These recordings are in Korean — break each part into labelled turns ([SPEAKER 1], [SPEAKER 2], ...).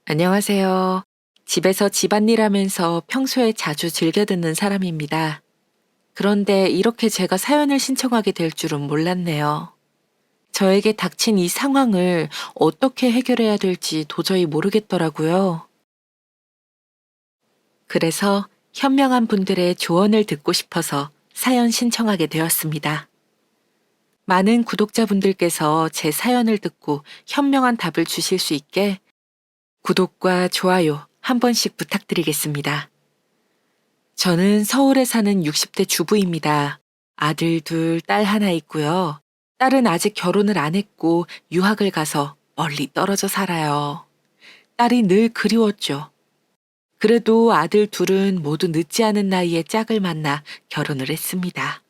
[SPEAKER 1] 안녕하세요. 집에서 집안일 하면서 평소에 자주 즐겨 듣는 사람입니다. 그런데 이렇게 제가 사연을 신청하게 될 줄은 몰랐네요. 저에게 닥친 이 상황을 어떻게 해결해야 될지 도저히 모르겠더라고요. 그래서 현명한 분들의 조언을 듣고 싶어서 사연 신청하게 되었습니다. 많은 구독자분들께서 제 사연을 듣고 현명한 답을 주실 수 있게 구독과 좋아요 한 번씩 부탁드리겠습니다. 저는 서울에 사는 60대 주부입니다. 아들 둘, 딸 하나 있고요. 딸은 아직 결혼을 안 했고 유학을 가서 멀리 떨어져 살아요. 딸이 늘 그리웠죠. 그래도 아들 둘은 모두 늦지 않은 나이에 짝을 만나 결혼을 했습니다.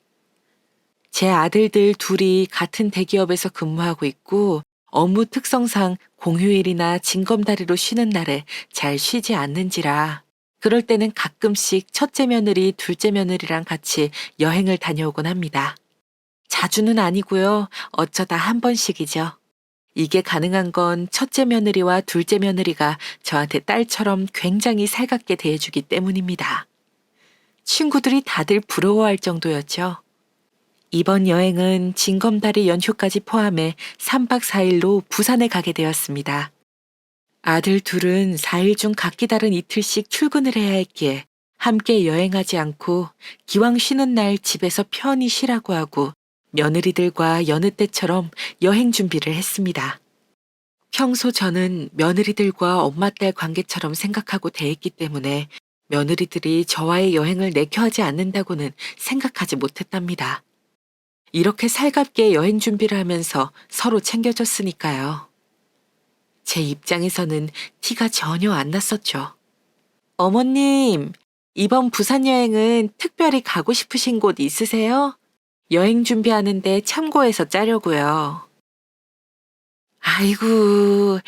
[SPEAKER 1] 제 아들들 둘이 같은 대기업에서 근무하고 있고 업무 특성상 공휴일이나 징검다리로 쉬는 날에 잘 쉬지 않는지라 그럴 때는 가끔씩 첫째 며느리, 둘째 며느리랑 같이 여행을 다녀오곤 합니다. 자주는 아니고요. 어쩌다 한 번씩이죠. 이게 가능한 건 첫째 며느리와 둘째 며느리가 저한테 딸처럼 굉장히 살갑게 대해주기 때문입니다. 친구들이 다들 부러워할 정도였죠. 이번 여행은 징검다리 연휴까지 포함해 3박 4일로 부산에 가게 되었습니다. 아들 둘은 4일 중 각기 다른 이틀씩 출근을 해야 했기에 함께 여행하지 않고 기왕 쉬는 날 집에서 편히 쉬라고 하고 며느리들과 여느 때처럼 여행 준비를 했습니다. 평소 저는 며느리들과 엄마 딸 관계처럼 생각하고 대했기 때문에 며느리들이 저와의 여행을 내켜하지 않는다고는 생각하지 못했답니다. 이렇게 살갑게 여행 준비를 하면서 서로 챙겨줬으니까요. 제 입장에서는 티가 전혀 안 났었죠. 어머님, 이번 부산 여행은 특별히 가고 싶으신 곳 있으세요? 여행 준비하는데 참고해서 짜려고요. 아이고,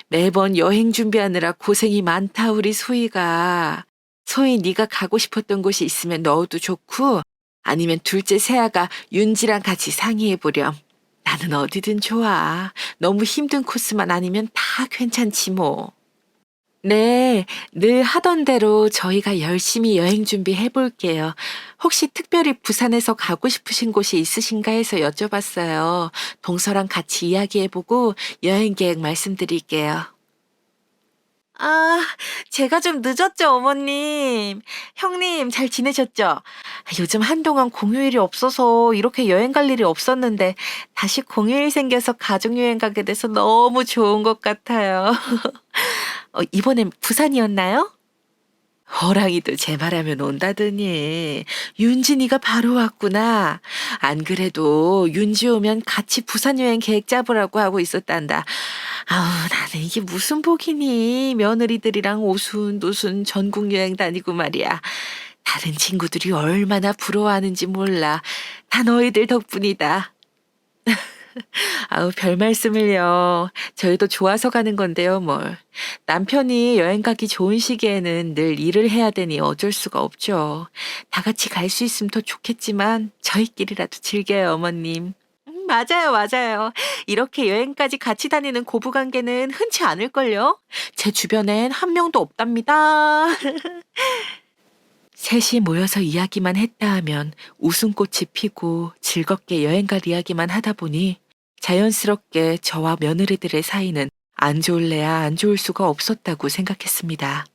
[SPEAKER 1] 매번 여행 준비하느라 고생이 많다, 우리 소희가. 소희 네가 가고 싶었던 곳이 있으면 넣어도 좋고, 아니면 둘째 세아가 윤지랑 같이 상의해보렴. 나는 어디든 좋아. 너무 힘든 코스만 아니면 다 괜찮지 뭐. 네, 늘 하던 대로 저희가 열심히 여행 준비해 볼게요. 혹시 특별히 부산에서 가고 싶으신 곳이 있으신가 해서 여쭤봤어요. 동서랑 같이 이야기해보고 여행 계획 말씀드릴게요. 아, 제가 좀 늦었죠, 어머님. 형님, 잘 지내셨죠? 요즘 한동안 공휴일이 없어서 이렇게 여행 갈 일이 없었는데 다시 공휴일 생겨서 가족여행 가게 돼서 너무 좋은 것 같아요. 이번엔 부산이었나요? 호랑이도 제 말하면 온다더니 윤진이가 바로 왔구나. 안 그래도 윤지 오면 같이 부산 여행 계획 짜보라고 하고 있었단다. 아우 나는 이게 무슨 복이니. 며느리들이랑 오순도순 전국 여행 다니고 말이야. 다른 친구들이 얼마나 부러워하는지 몰라. 다 너희들 덕분이다. 아우, 별 말씀을요. 저희도 좋아서 가는 건데요, 뭘. 남편이 여행 가기 좋은 시기에는 늘 일을 해야 되니 어쩔 수가 없죠. 다 같이 갈 수 있으면 더 좋겠지만 저희끼리라도 즐겨요, 어머님. 맞아요, 맞아요. 이렇게 여행까지 같이 다니는 고부관계는 흔치 않을걸요? 제 주변엔 한 명도 없답니다. 셋이 모여서 이야기만 했다 하면 웃음꽃이 피고 즐겁게 여행 갈 이야기만 하다 보니 자연스럽게 저와 며느리들의 사이는 안 좋을래야 안 좋을 수가 없었다고 생각했습니다.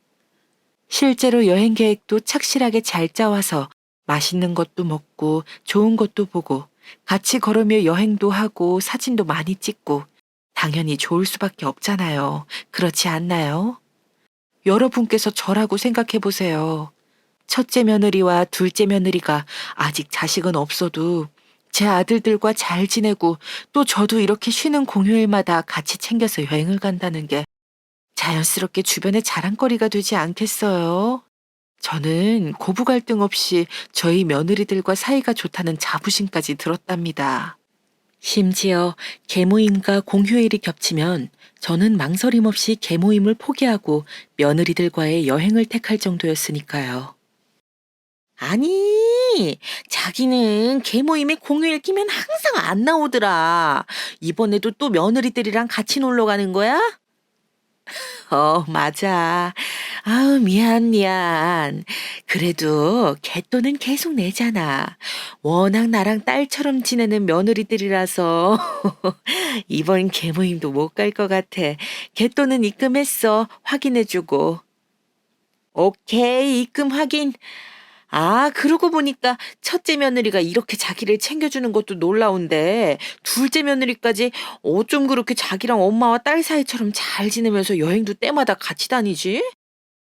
[SPEAKER 1] 실제로 여행 계획도 착실하게 잘 짜와서 맛있는 것도 먹고 좋은 것도 보고 같이 걸으며 여행도 하고 사진도 많이 찍고 당연히 좋을 수밖에 없잖아요. 그렇지 않나요? 여러분께서 저라고 생각해 보세요. 첫째 며느리와 둘째 며느리가 아직 자식은 없어도 제 아들들과 잘 지내고 또 저도 이렇게 쉬는 공휴일마다 같이 챙겨서 여행을 간다는 게 자연스럽게 주변에 자랑거리가 되지 않겠어요? 저는 고부 갈등 없이 저희 며느리들과 사이가 좋다는 자부심까지 들었답니다. 심지어 계모임과 공휴일이 겹치면 저는 망설임 없이 계모임을 포기하고 며느리들과의 여행을 택할 정도였으니까요. 아니, 자기는 개 모임에 공휴일 끼면 항상 안 나오더라. 이번에도 또 며느리들이랑 같이 놀러 가는 거야? 맞아. 아우, 미안, 미안. 그래도 갯돈은 계속 내잖아. 워낙 나랑 딸처럼 지내는 며느리들이라서 이번 개모임도 못 갈 것 같아. 갯돈은 입금했어. 확인해주고. 오케이, 입금 확인. 아, 그러고 보니까 첫째 며느리가 이렇게 자기를 챙겨주는 것도 놀라운데, 둘째 며느리까지 어쩜 그렇게 자기랑 엄마와 딸 사이처럼 잘 지내면서 여행도 때마다 같이 다니지?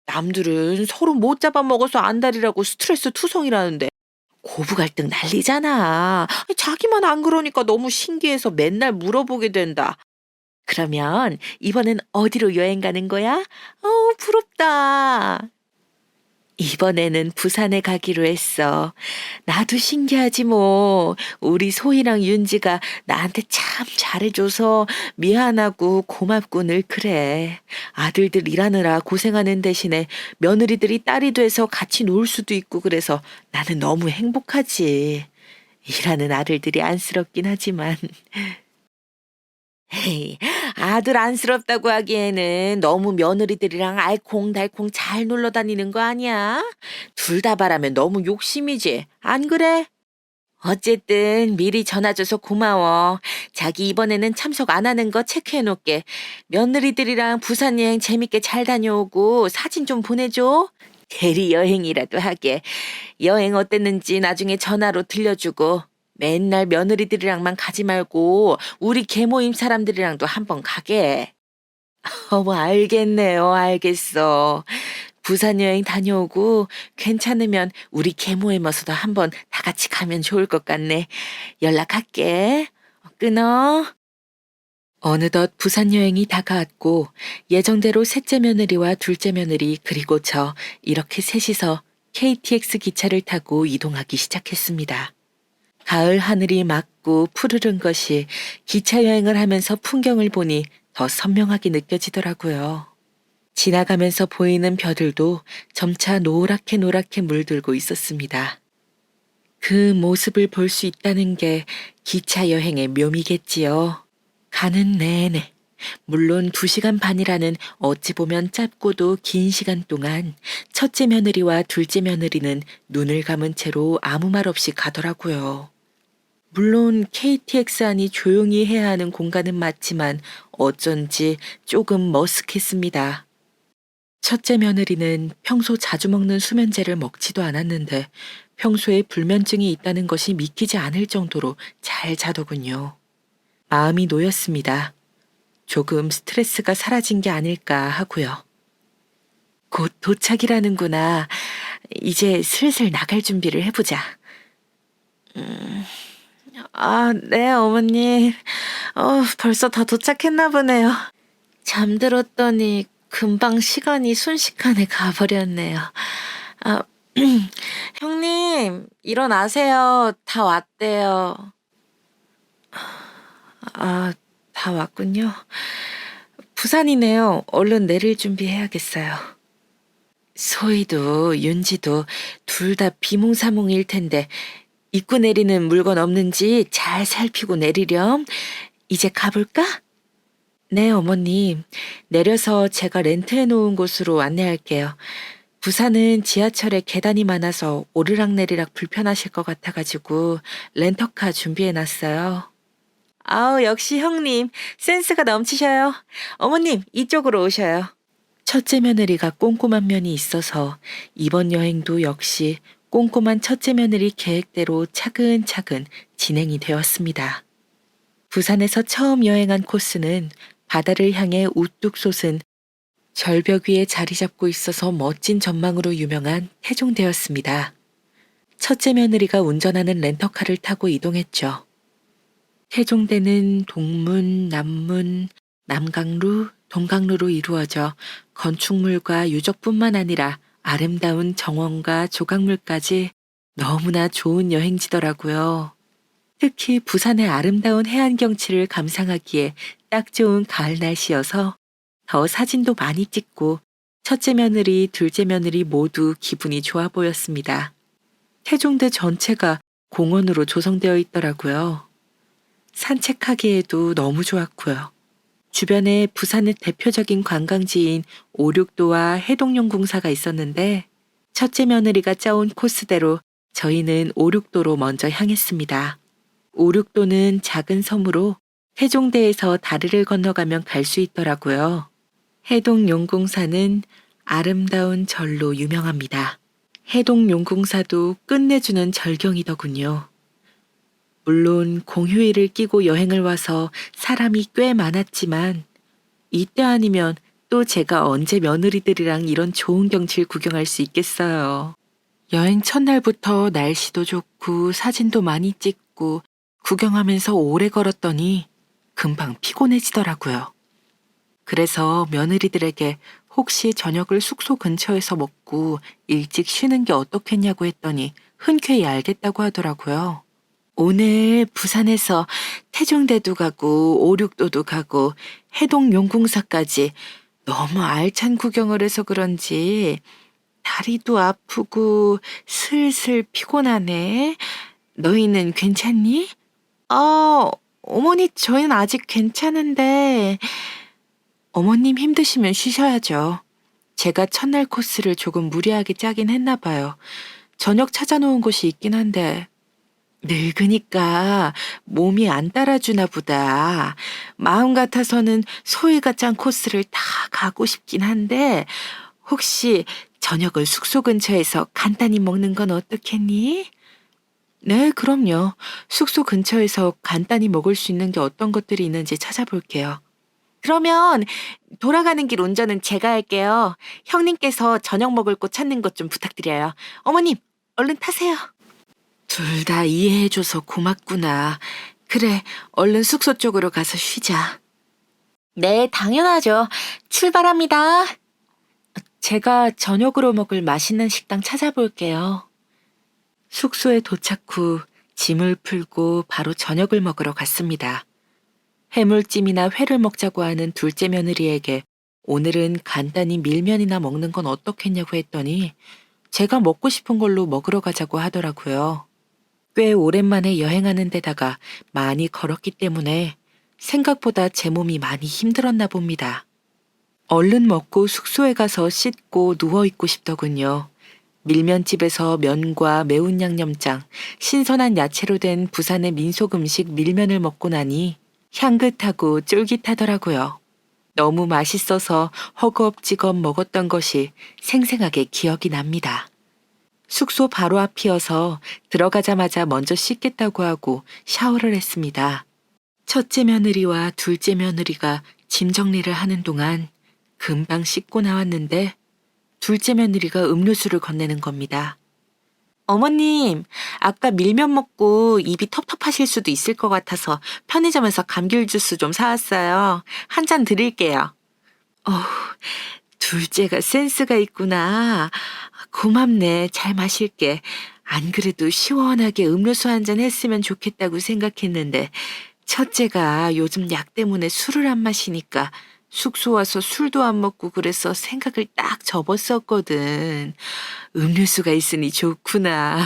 [SPEAKER 1] 남들은 서로 못 잡아먹어서 안달이라고 스트레스 투성이라는데, 고부 갈등 난리잖아. 자기만 안 그러니까 너무 신기해서 맨날 물어보게 된다. 그러면 이번엔 어디로 여행 가는 거야? 부럽다. 이번에는 부산에 가기로 했어. 나도 신기하지 뭐. 우리 소희랑 윤지가 나한테 참 잘해줘서 미안하고 고맙고 늘 그래. 아들들 일하느라 고생하는 대신에 며느리들이 딸이 돼서 같이 놀 수도 있고 그래서 나는 너무 행복하지. 일하는 아들들이 안쓰럽긴 하지만. 헤이, 아들 안쓰럽다고 하기에는 너무 며느리들이랑 알콩달콩 잘 놀러 다니는 거 아니야? 둘 다 바라면 너무 욕심이지. 안 그래? 어쨌든 미리 전화 줘서 고마워. 자기 이번에는 참석 안 하는 거 체크해 놓을게. 며느리들이랑 부산 여행 재밌게 잘 다녀오고 사진 좀 보내줘. 대리 여행이라도 하게. 여행 어땠는지 나중에 전화로 들려주고. 맨날 며느리들이랑만 가지 말고 우리 계모임 사람들이랑도 한번 가게. 어머, 알겠네요. 알겠어. 부산 여행 다녀오고 괜찮으면 우리 계모임에서도 한번 다 같이 가면 좋을 것 같네. 연락할게. 끊어. 어느덧 부산 여행이 다가왔고 예정대로 셋째 며느리와 둘째 며느리 그리고 저 이렇게 셋이서 KTX 기차를 타고 이동하기 시작했습니다. 가을 하늘이 맑고 푸르른 것이 기차 여행을 하면서 풍경을 보니 더 선명하게 느껴지더라고요. 지나가면서 보이는 벼들도 점차 노랗게 노랗게 물들고 있었습니다. 그 모습을 볼 수 있다는 게 기차 여행의 묘미겠지요. 가는 내내, 물론 2시간 반이라는 어찌 보면 짧고도 긴 시간 동안 첫째 며느리와 둘째 며느리는 눈을 감은 채로 아무 말 없이 가더라고요. 물론 KTX 안이 조용히 해야 하는 공간은 맞지만 어쩐지 조금 머쓱했습니다. 첫째 며느리는 평소 자주 먹는 수면제를 먹지도 않았는데 평소에 불면증이 있다는 것이 믿기지 않을 정도로 잘 자더군요. 마음이 놓였습니다. 조금 스트레스가 사라진 게 아닐까 하고요. 곧 도착이라는구나. 이제 슬슬 나갈 준비를 해보자. 네, 어머니. 벌써 다 도착했나 보네요. 잠들었더니 금방 시간이 순식간에 가버렸네요. 아, 형님, 일어나세요. 다 왔대요. 다 왔군요. 부산이네요. 얼른 내릴 준비해야겠어요. 소희도 윤지도 둘 다 비몽사몽일 텐데 입고 내리는 물건 없는지 잘 살피고 내리렴. 이제 가볼까? 네, 어머님. 내려서 제가 렌트해 놓은 곳으로 안내할게요. 부산은 지하철에 계단이 많아서 오르락내리락 불편하실 것 같아가지고 렌터카 준비해 놨어요. 아우, 역시 형님. 센스가 넘치셔요. 어머님, 이쪽으로 오셔요. 첫째 며느리가 꼼꼼한 면이 있어서 이번 여행도 역시 꼼꼼한 첫째 며느리 계획대로 차근차근 진행이 되었습니다. 부산에서 처음 여행한 코스는 바다를 향해 우뚝 솟은 절벽 위에 자리 잡고 있어서 멋진 전망으로 유명한 태종대였습니다. 첫째 며느리가 운전하는 렌터카를 타고 이동했죠. 태종대는 동문, 남문, 남강루, 동강루로 이루어져 건축물과 유적뿐만 아니라 아름다운 정원과 조각물까지 너무나 좋은 여행지더라고요. 특히 부산의 아름다운 해안 경치를 감상하기에 딱 좋은 가을 날씨여서 더 사진도 많이 찍고 첫째 며느리, 둘째 며느리 모두 기분이 좋아 보였습니다. 태종대 전체가 공원으로 조성되어 있더라고요. 산책하기에도 너무 좋았고요. 주변에 부산의 대표적인 관광지인 오륙도와 해동용궁사가 있었는데 첫째 며느리가 짜온 코스대로 저희는 오륙도로 먼저 향했습니다. 오륙도는 작은 섬으로 세종대에서 다리를 건너가면 갈 수 있더라고요. 해동용궁사는 아름다운 절로 유명합니다. 해동용궁사도 끝내주는 절경이더군요. 물론 공휴일을 끼고 여행을 와서 사람이 꽤 많았지만 이때 아니면 또 제가 언제 며느리들이랑 이런 좋은 경치를 구경할 수 있겠어요. 여행 첫날부터 날씨도 좋고 사진도 많이 찍고 구경하면서 오래 걸었더니 금방 피곤해지더라고요. 그래서 며느리들에게 혹시 저녁을 숙소 근처에서 먹고 일찍 쉬는 게 어떻겠냐고 했더니 흔쾌히 알겠다고 하더라고요. 오늘 부산에서 태종대도 가고 오륙도도 가고 해동용궁사까지 너무 알찬 구경을 해서 그런지 다리도 아프고 슬슬 피곤하네. 너희는 괜찮니? 어머니 저희는 아직 괜찮은데 어머님 힘드시면 쉬셔야죠. 제가 첫날 코스를 조금 무리하게 짜긴 했나 봐요. 저녁 찾아놓은 곳이 있긴 한데 늙으니까 몸이 안 따라주나 보다. 마음 같아서는 소희가 짠 코스를 다 가고 싶긴 한데 혹시 저녁을 숙소 근처에서 간단히 먹는 건 어떻겠니? 네, 그럼요. 숙소 근처에서 간단히 먹을 수 있는 게 어떤 것들이 있는지 찾아볼게요. 그러면 돌아가는 길 운전은 제가 할게요. 형님께서 저녁 먹을 곳 찾는 것 좀 부탁드려요. 어머님, 얼른 타세요. 둘 다 이해해줘서 고맙구나. 그래, 얼른 숙소 쪽으로 가서 쉬자. 네, 당연하죠. 출발합니다. 제가 저녁으로 먹을 맛있는 식당 찾아볼게요. 숙소에 도착 후 짐을 풀고 바로 저녁을 먹으러 갔습니다. 해물찜이나 회를 먹자고 하는 둘째 며느리에게 오늘은 간단히 밀면이나 먹는 건 어떻겠냐고 했더니 제가 먹고 싶은 걸로 먹으러 가자고 하더라고요. 꽤 오랜만에 여행하는 데다가 많이 걸었기 때문에 생각보다 제 몸이 많이 힘들었나 봅니다. 얼른 먹고 숙소에 가서 씻고 누워있고 싶더군요. 밀면집에서 면과 매운 양념장, 신선한 야채로 된 부산의 민속 음식 밀면을 먹고 나니 향긋하고 쫄깃하더라고요. 너무 맛있어서 허겁지겁 먹었던 것이 생생하게 기억이 납니다. 숙소 바로 앞이어서 들어가자마자 먼저 씻겠다고 하고 샤워를 했습니다. 첫째 며느리와 둘째 며느리가 짐 정리를 하는 동안 금방 씻고 나왔는데 둘째 며느리가 음료수를 건네는 겁니다. 어머님, 아까 밀면 먹고 입이 텁텁하실 수도 있을 것 같아서 편의점에서 감귤 주스 좀 사왔어요. 한 잔 드릴게요. 어우, 둘째가 센스가 있구나. 고맙네. 잘 마실게. 안 그래도 시원하게 음료수 한 잔 했으면 좋겠다고 생각했는데 첫째가 요즘 약 때문에 술을 안 마시니까 숙소 와서 술도 안 먹고 그래서 생각을 딱 접었었거든. 음료수가 있으니 좋구나.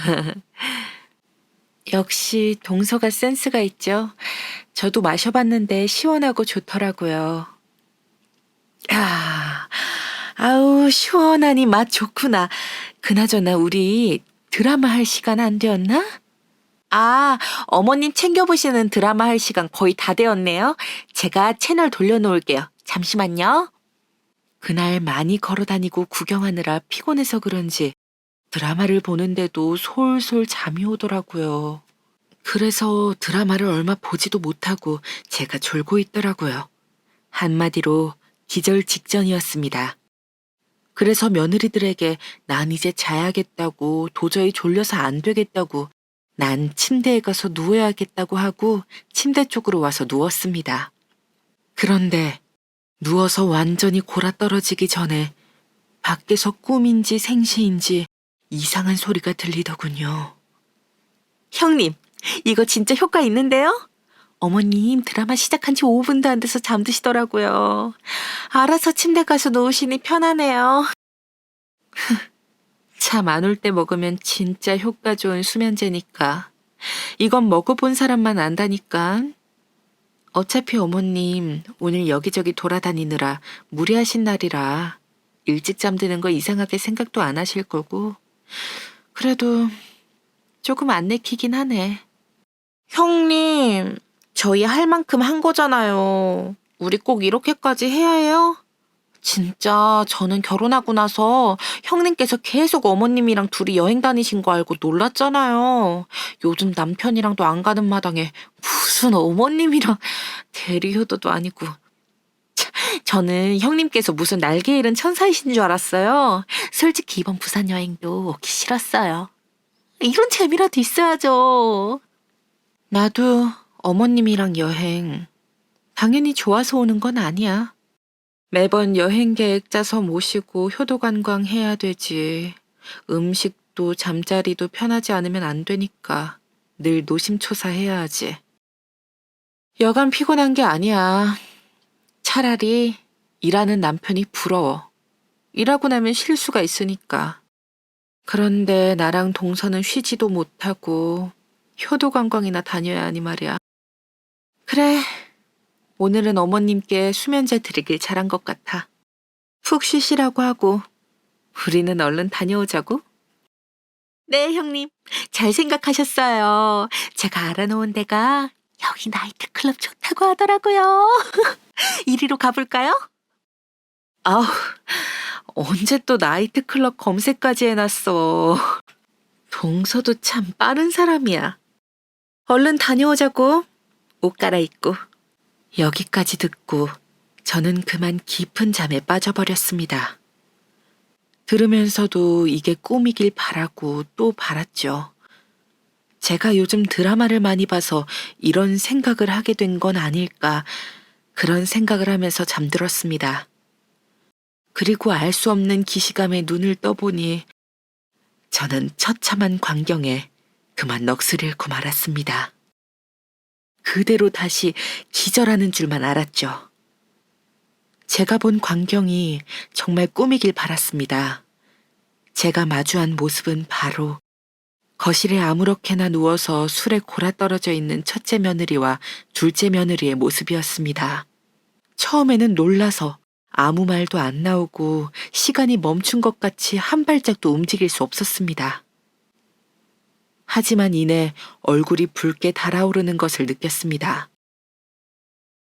[SPEAKER 1] 역시 동서가 센스가 있죠. 저도 마셔봤는데 시원하고 좋더라고요. 아우, 시원하니 맛 좋구나. 그나저나 우리 드라마 할 시간 안 되었나? 아, 어머님 챙겨보시는 드라마 할 시간 거의 다 되었네요. 제가 채널 돌려놓을게요. 잠시만요. 그날 많이 걸어다니고 구경하느라 피곤해서 그런지 드라마를 보는데도 솔솔 잠이 오더라고요. 그래서 드라마를 얼마 보지도 못하고 제가 졸고 있더라고요. 한마디로 기절 직전이었습니다. 그래서 며느리들에게 난 이제 자야겠다고 도저히 졸려서 안 되겠다고 난 침대에 가서 누워야겠다고 하고 침대 쪽으로 와서 누웠습니다. 그런데 누워서 완전히 골아떨어지기 전에 밖에서 꿈인지 생시인지 이상한 소리가 들리더군요. 형님, 이거 진짜 효과 있는데요? 어머님 드라마 시작한 지 5분도 안 돼서 잠드시더라고요. 알아서 침대 가서 누우시니 편하네요. 잠 안 올 때 먹으면 진짜 효과 좋은 수면제니까. 이건 먹어본 사람만 안다니까. 어차피 어머님 오늘 여기저기 돌아다니느라 무리하신 날이라 일찍 잠드는 거 이상하게 생각도 안 하실 거고. 그래도 조금 안 내키긴 하네. 형님, 저희 할 만큼 한 거잖아요. 우리 꼭 이렇게까지 해야 해요? 진짜 저는 결혼하고 나서 형님께서 계속 어머님이랑 둘이 여행 다니신 거 알고 놀랐잖아요. 요즘 남편이랑도 안 가는 마당에 무슨 어머님이랑 대리효도도 아니고. 저는 형님께서 무슨 날개 잃은 천사이신 줄 알았어요. 솔직히 이번 부산 여행도 오기 싫었어요. 이런 재미라도 있어야죠. 나도 어머님이랑 여행 당연히 좋아서 오는 건 아니야. 매번 여행 계획 짜서 모시고 효도 관광해야 되지. 음식도 잠자리도 편하지 않으면 안 되니까 늘 노심초사해야 하지. 여간 피곤한 게 아니야. 차라리 일하는 남편이 부러워. 일하고 나면 쉴 수가 있으니까. 그런데 나랑 동서는 쉬지도 못하고 효도 관광이나 다녀야 하니 말이야. 그래, 오늘은 어머님께 수면제 드리길 잘한 것 같아. 푹 쉬시라고 하고 우리는 얼른 다녀오자고. 네, 형님. 잘 생각하셨어요. 제가 알아놓은 데가 여기 나이트클럽 좋다고 하더라고요. 이리로 가볼까요? 아우, 언제 또 나이트클럽 검색까지 해놨어. 동서도 참 빠른 사람이야. 얼른 다녀오자고. 옷 갈아입고. 여기까지 듣고 저는 그만 깊은 잠에 빠져버렸습니다. 들으면서도 이게 꿈이길 바라고 또 바랐죠. 제가 요즘 드라마를 많이 봐서 이런 생각을 하게 된 건 아닐까, 그런 생각을 하면서 잠들었습니다. 그리고 알 수 없는 기시감에 눈을 떠보니 저는 처참한 광경에 그만 넋을 잃고 말았습니다. 그대로 다시 기절하는 줄만 알았죠. 제가 본 광경이 정말 꿈이길 바랐습니다. 제가 마주한 모습은 바로 거실에 아무렇게나 누워서 술에 골아떨어져 있는 첫째 며느리와 둘째 며느리의 모습이었습니다. 처음에는 놀라서 아무 말도 안 나오고 시간이 멈춘 것 같이 한 발짝도 움직일 수 없었습니다. 하지만 이내 얼굴이 붉게 달아오르는 것을 느꼈습니다.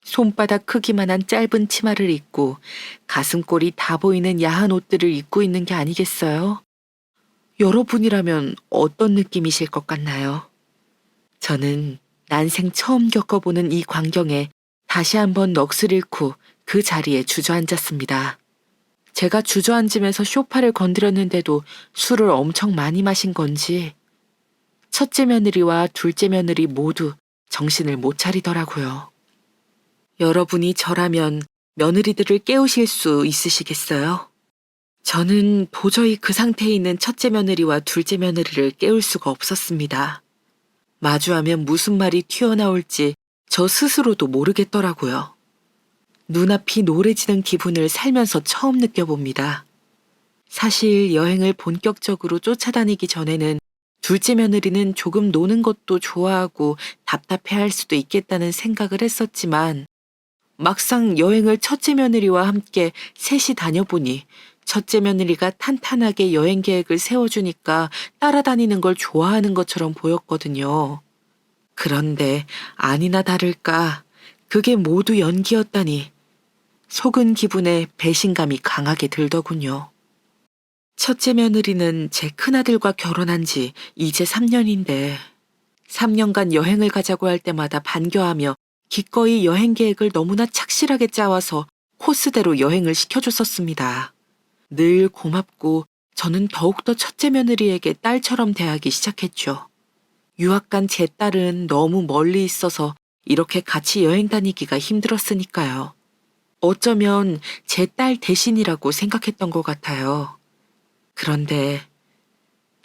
[SPEAKER 1] 손바닥 크기만한 짧은 치마를 입고 가슴골이 다 보이는 야한 옷들을 입고 있는 게 아니겠어요? 여러분이라면 어떤 느낌이실 것 같나요? 저는 난생 처음 겪어보는 이 광경에 다시 한번 넋을 잃고 그 자리에 주저앉았습니다. 제가 주저앉으면서 소파를 건드렸는데도 술을 엄청 많이 마신 건지 첫째 며느리와 둘째 며느리 모두 정신을 못 차리더라고요. 여러분이 저라면 며느리들을 깨우실 수 있으시겠어요? 저는 도저히 그 상태에 있는 첫째 며느리와 둘째 며느리를 깨울 수가 없었습니다. 마주하면 무슨 말이 튀어나올지 저 스스로도 모르겠더라고요. 눈앞이 노래지는 기분을 살면서 처음 느껴봅니다. 사실 여행을 본격적으로 쫓아다니기 전에는 둘째 며느리는 조금 노는 것도 좋아하고 답답해할 수도 있겠다는 생각을 했었지만 막상 여행을 첫째 며느리와 함께 셋이 다녀보니 첫째 며느리가 탄탄하게 여행 계획을 세워주니까 따라다니는 걸 좋아하는 것처럼 보였거든요. 그런데 아니나 다를까 그게 모두 연기였다니 속은 기분에 배신감이 강하게 들더군요. 첫째 며느리는 제 큰아들과 결혼한 지 이제 3년인데 3년간 여행을 가자고 할 때마다 반겨하며 기꺼이 여행 계획을 너무나 착실하게 짜와서 코스대로 여행을 시켜줬었습니다. 늘 고맙고 저는 더욱더 첫째 며느리에게 딸처럼 대하기 시작했죠. 유학 간 제 딸은 너무 멀리 있어서 이렇게 같이 여행 다니기가 힘들었으니까요. 어쩌면 제 딸 대신이라고 생각했던 것 같아요. 그런데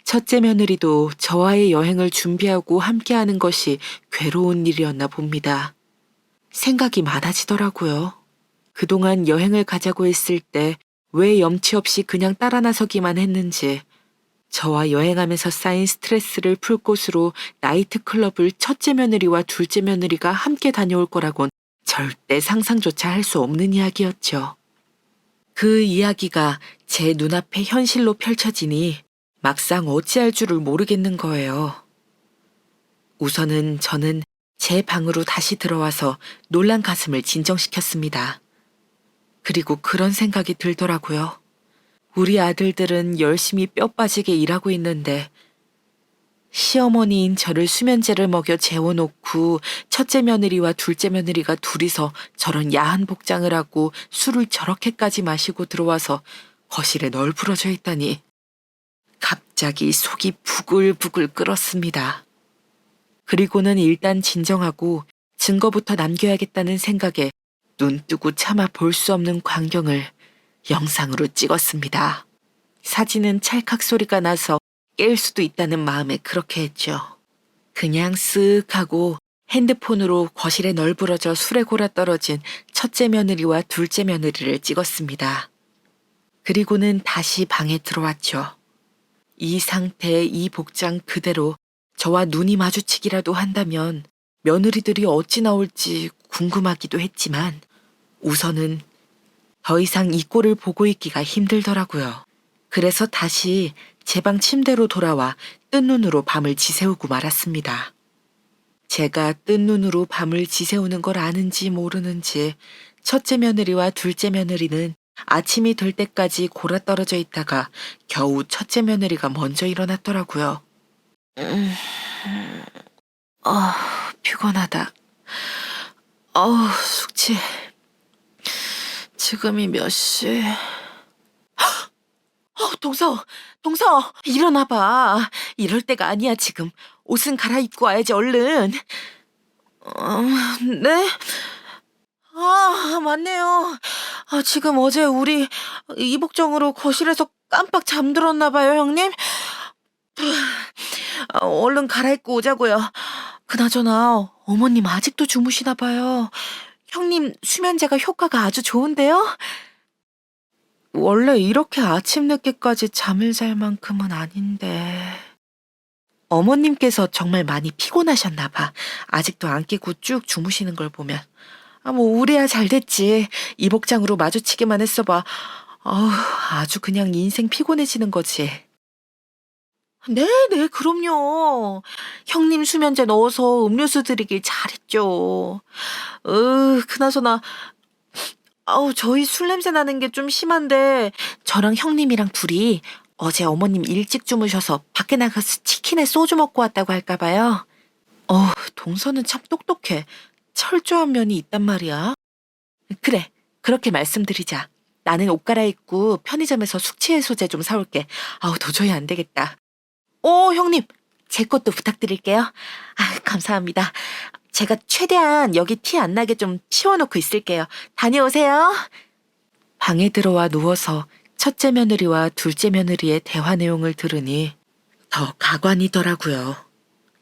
[SPEAKER 1] 첫째 며느리도 저와의 여행을 준비하고 함께하는 것이 괴로운 일이었나 봅니다. 생각이 많아지더라고요. 그동안 여행을 가자고 했을 때 왜 염치 없이 그냥 따라 나서기만 했는지, 저와 여행하면서 쌓인 스트레스를 풀 곳으로 나이트클럽을 첫째 며느리와 둘째 며느리가 함께 다녀올 거라곤 절대 상상조차 할 수 없는 이야기였죠. 그 이야기가 제 눈앞에 현실로 펼쳐지니 막상 어찌할 줄을 모르겠는 거예요. 우선은 저는 제 방으로 다시 들어와서 놀란 가슴을 진정시켰습니다. 그리고 그런 생각이 들더라고요. 우리 아들들은 열심히 뼈 빠지게 일하고 있는데 시어머니인 저를 수면제를 먹여 재워놓고 첫째 며느리와 둘째 며느리가 둘이서 저런 야한 복장을 하고 술을 저렇게까지 마시고 들어와서 거실에 널브러져 있다니 갑자기 속이 부글부글 끓었습니다. 그리고는 일단 진정하고 증거부터 남겨야겠다는 생각에 눈 뜨고 차마 볼 수 없는 광경을 영상으로 찍었습니다. 사진은 찰칵 소리가 나서 깰 수도 있다는 마음에 그렇게 했죠. 그냥 쓱 하고 핸드폰으로 거실에 널브러져 술에 골아 떨어진 첫째 며느리와 둘째 며느리를 찍었습니다. 그리고는 다시 방에 들어왔죠. 이 상태, 이 복장 그대로 저와 눈이 마주치기라도 한다면 며느리들이 어찌 나올지 궁금하기도 했지만 우선은 더 이상 이 꼴을 보고 있기가 힘들더라고요. 그래서 다시 제 방 침대로 돌아와 뜬 눈으로 밤을 지새우고 말았습니다. 제가 뜬 눈으로 밤을 지새우는 걸 아는지 모르는지 첫째 며느리와 둘째 며느리는 아침이 될 때까지 골아떨어져 있다가 겨우 첫째 며느리가 먼저 일어났더라고요. 피곤하다. 숙취. 지금이 몇 시? 동서, 일어나봐. 이럴 때가 아니야, 지금. 옷은 갈아입고 와야지, 얼른. 네? 맞네요. 지금 어제 우리 이복정으로 거실에서 깜빡 잠들었나봐요, 형님. 얼른 갈아입고 오자고요. 그나저나 어머님 아직도 주무시나봐요. 형님 수면제가 효과가 아주 좋은데요? 원래 이렇게 아침 늦게까지 잠을 잘 만큼은 아닌데. 어머님께서 정말 많이 피곤하셨나 봐. 아직도 안 깨고 쭉 주무시는 걸 보면. 우리야 잘 됐지. 이 복장으로 마주치기만 했어 봐. 아주 그냥 인생 피곤해지는 거지. 네, 그럼요. 형님 수면제 넣어서 음료수 드리길 잘했죠. 그나저나 저희 술 냄새 나는 게 좀 심한데 저랑 형님이랑 둘이 어제 어머님 일찍 주무셔서 밖에 나가서 치킨에 소주 먹고 왔다고 할까 봐요. 동서는 참 똑똑해. 철저한 면이 있단 말이야. 그래, 그렇게 말씀드리자. 나는 옷 갈아입고 편의점에서 숙취해소제 좀 사올게. 도저히 안 되겠다. 형님, 제 것도 부탁드릴게요. 감사합니다. 제가 최대한 여기 티 안 나게 좀 치워놓고 있을게요. 다녀오세요. 방에 들어와 누워서 첫째 며느리와 둘째 며느리의 대화 내용을 들으니 더 가관이더라고요.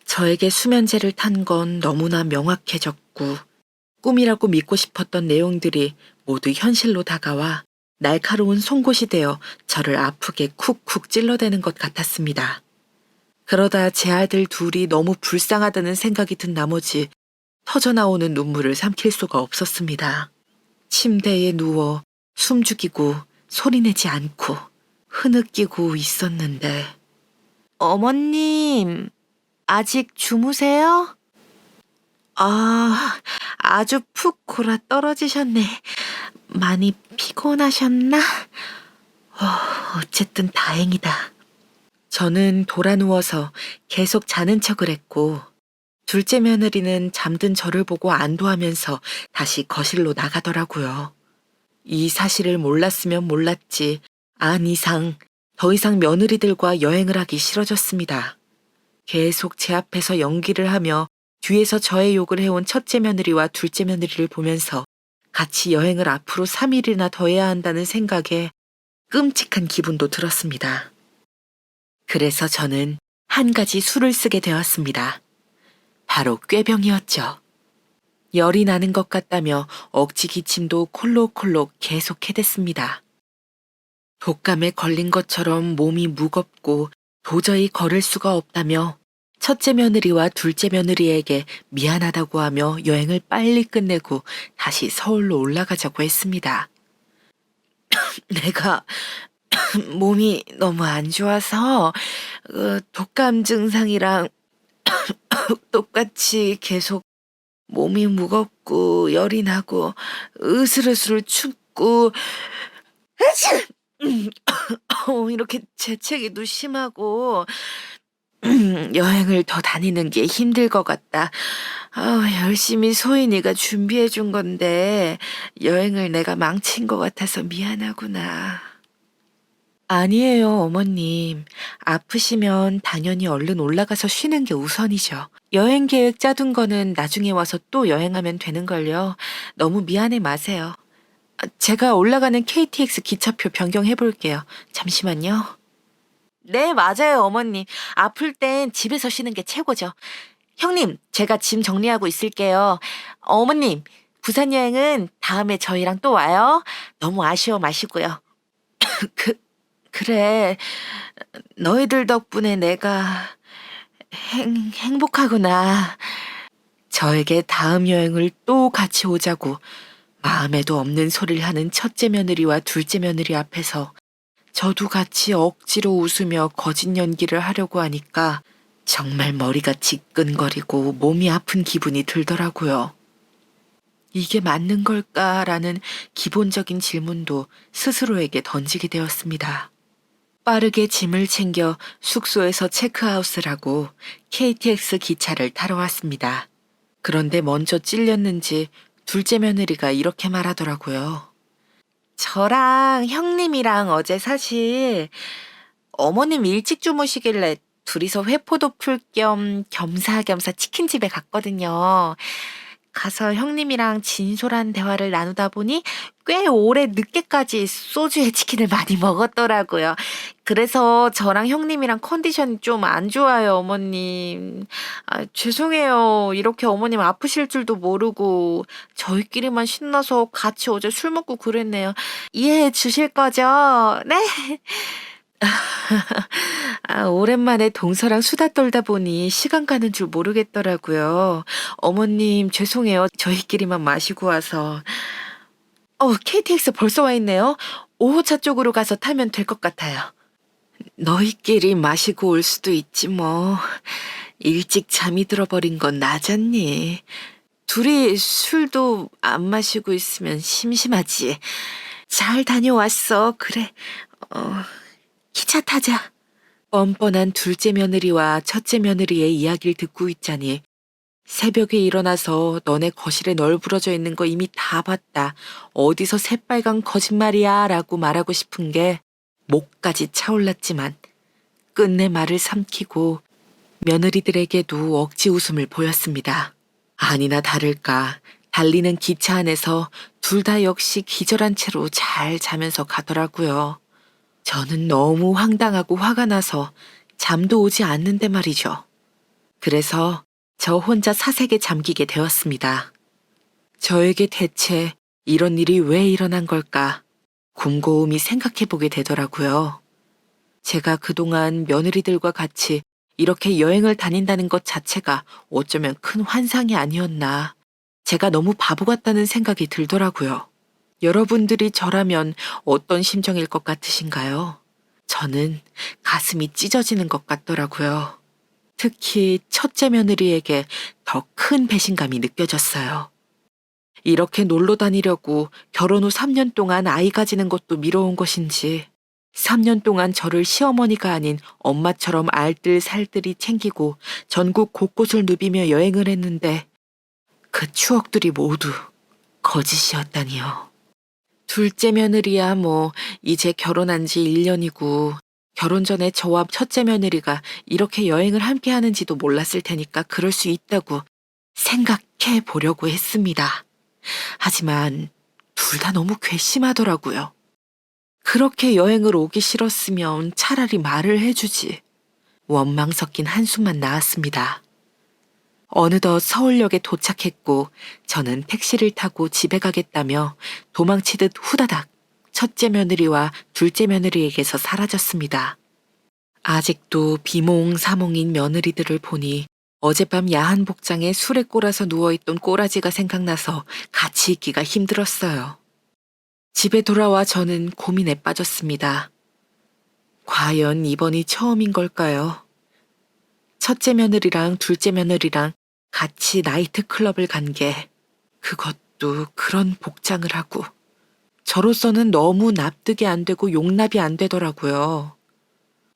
[SPEAKER 1] 저에게 수면제를 탄 건 너무나 명확해졌고 꿈이라고 믿고 싶었던 내용들이 모두 현실로 다가와 날카로운 송곳이 되어 저를 아프게 쿡쿡 찔러대는 것 같았습니다. 그러다 제 아들 둘이 너무 불쌍하다는 생각이 든 나머지 터져나오는 눈물을 삼킬 수가 없었습니다. 침대에 누워 숨죽이고 소리내지 않고 흐느끼고 있었는데 어머님, 아직 주무세요? 아주 푹 골아 떨어지셨네. 많이 피곤하셨나? 어쨌든 다행이다. 저는 돌아 누워서 계속 자는 척을 했고 둘째 며느리는 잠든 저를 보고 안도하면서 다시 거실로 나가더라고요. 이 사실을 몰랐으면 몰랐지 안 이상 더 이상 며느리들과 여행을 하기 싫어졌습니다. 계속 제 앞에서 연기를 하며 뒤에서 저의 욕을 해온 첫째 며느리와 둘째 며느리를 보면서 같이 여행을 앞으로 3일이나 더 해야 한다는 생각에 끔찍한 기분도 들었습니다. 그래서 저는 한 가지 술을 쓰게 되었습니다. 바로 꾀병이었죠. 열이 나는 것 같다며 억지 기침도 콜록콜록 계속 해댔습니다. 독감에 걸린 것처럼 몸이 무겁고 도저히 걸을 수가 없다며 첫째 며느리와 둘째 며느리에게 미안하다고 하며 여행을 빨리 끝내고 다시 서울로 올라가자고 했습니다. 내가 몸이 너무 안 좋아서 독감 증상이랑 똑같이 계속 몸이 무겁고 열이 나고 으슬으슬 춥고 이렇게 재채기도 심하고 여행을 더 다니는 게 힘들 것 같다. 열심히 소인이가 준비해 준 건데 여행을 내가 망친 것 같아서 미안하구나. 아니에요, 어머님. 아프시면 당연히 얼른 올라가서 쉬는 게 우선이죠. 여행 계획 짜둔 거는 나중에 와서 또 여행하면 되는걸요. 너무 미안해 마세요. 제가 올라가는 KTX 기차표 변경해 볼게요. 잠시만요. 네, 맞아요, 어머님. 아플 땐 집에서 쉬는 게 최고죠. 형님, 제가 짐 정리하고 있을게요. 어머님, 부산 여행은 다음에 저희랑 또 와요. 너무 아쉬워 마시고요. 그, 그래. 너희들 덕분에 내가 행복하구나. 저에게 다음 여행을 또 같이 오자고 마음에도 없는 소리를 하는 첫째 며느리와 둘째 며느리 앞에서 저도 같이 억지로 웃으며 거짓 연기를 하려고 하니까 정말 머리가 지끈거리고 몸이 아픈 기분이 들더라고요. 이게 맞는 걸까라는 기본적인 질문도 스스로에게 던지게 되었습니다. 빠르게 짐을 챙겨 숙소에서 체크아웃을 하고 KTX 기차를 타러 왔습니다. 그런데 먼저 찔렸는지 둘째 며느리가 이렇게 말하더라고요. 저랑 형님이랑 어제 사실 어머님 일찍 주무시길래 둘이서 회포도 풀 겸 겸사겸사 치킨집에 갔거든요. 가서 형님이랑 진솔한 대화를 나누다 보니 꽤 오래 늦게까지 소주에 치킨을 많이 먹었더라고요. 그래서 저랑 형님이랑 컨디션이 좀 안 좋아요, 어머님. 죄송해요. 이렇게 어머님 아프실 줄도 모르고 저희끼리만 신나서 같이 어제 술 먹고 그랬네요. 이해해 주실 거죠? 네? 오랜만에 동서랑 수다 떨다 보니 시간 가는 줄 모르겠더라고요. 어머님, 죄송해요. 저희끼리만 마시고 와서. KTX 벌써 와 있네요. 5호차 쪽으로 가서 타면 될 것 같아요. 너희끼리 마시고 올 수도 있지 뭐. 일찍 잠이 들어버린 건 나잖니. 둘이 술도 안 마시고 있으면 심심하지. 잘 다녀왔어. 그래. 기차 타자. 뻔뻔한 둘째 며느리와 첫째 며느리의 이야기를 듣고 있자니 새벽에 일어나서 너네 거실에 널브러져 있는 거 이미 다 봤다. 어디서 새빨간 거짓말이야 라고 말하고 싶은 게 목까지 차올랐지만 끝내 말을 삼키고 며느리들에게도 억지 웃음을 보였습니다. 아니나 다를까 달리는 기차 안에서 둘 다 역시 기절한 채로 잘 자면서 가더라고요. 저는 너무 황당하고 화가 나서 잠도 오지 않는데 말이죠. 그래서 저 혼자 사색에 잠기게 되었습니다. 저에게 대체 이런 일이 왜 일어난 걸까 곰곰이 생각해보게 되더라고요. 제가 그동안 며느리들과 같이 이렇게 여행을 다닌다는 것 자체가 어쩌면 큰 환상이 아니었나. 제가 너무 바보 같다는 생각이 들더라고요. 여러분들이 저라면 어떤 심정일 것 같으신가요? 저는 가슴이 찢어지는 것 같더라고요. 특히 첫째 며느리에게 더 큰 배신감이 느껴졌어요. 이렇게 놀러 다니려고 결혼 후 3년 동안 아이 가지는 것도 미뤄온 것인지 3년 동안 저를 시어머니가 아닌 엄마처럼 알뜰살뜰히 챙기고 전국 곳곳을 누비며 여행을 했는데 그 추억들이 모두 거짓이었다니요. 둘째 며느리야 뭐 이제 결혼한 지 1년이고 결혼 전에 저와 첫째 며느리가 이렇게 여행을 함께 하는지도 몰랐을 테니까 그럴 수 있다고 생각해 보려고 했습니다. 하지만 둘 다 너무 괘씸하더라고요. 그렇게 여행을 오기 싫었으면 차라리 말을 해주지. 원망 섞인 한숨만 나왔습니다. 어느덧 서울역에 도착했고 저는 택시를 타고 집에 가겠다며 도망치듯 후다닥 첫째 며느리와 둘째 며느리에게서 사라졌습니다. 아직도 비몽사몽인 며느리들을 보니 어젯밤 야한 복장에 술에 꼬라서 누워있던 꼬라지가 생각나서 같이 있기가 힘들었어요. 집에 돌아와 저는 고민에 빠졌습니다. 과연 이번이 처음인 걸까요? 첫째 며느리랑 둘째 며느리랑 같이 나이트클럽을 간 게, 그것도 그런 복장을 하고, 저로서는 너무 납득이 안 되고 용납이 안 되더라고요.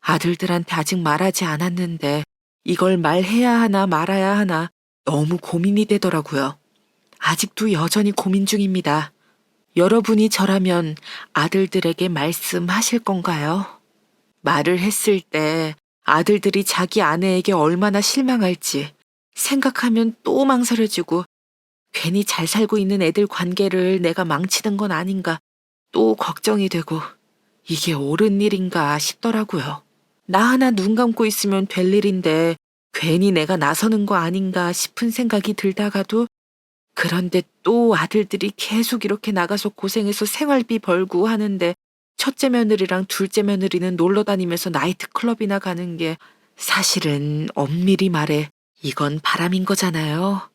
[SPEAKER 1] 아들들한테 아직 말하지 않았는데 이걸 말해야 하나 말아야 하나 너무 고민이 되더라고요. 아직도 여전히 고민 중입니다. 여러분이 저라면 아들들에게 말씀하실 건가요? 말을 했을 때 아들들이 자기 아내에게 얼마나 실망할지 생각하면 또 망설여지고 괜히 잘 살고 있는 애들 관계를 내가 망치는 건 아닌가 또 걱정이 되고 이게 옳은 일인가 싶더라고요. 나 하나 눈 감고 있으면 될 일인데 괜히 내가 나서는 거 아닌가 싶은 생각이 들다가도 그런데 또 아들들이 계속 이렇게 나가서 고생해서 생활비 벌고 하는데 첫째 며느리랑 둘째 며느리는 놀러 다니면서 나이트클럽이나 가는 게 사실은 엄밀히 말해 이건 바람인 거잖아요.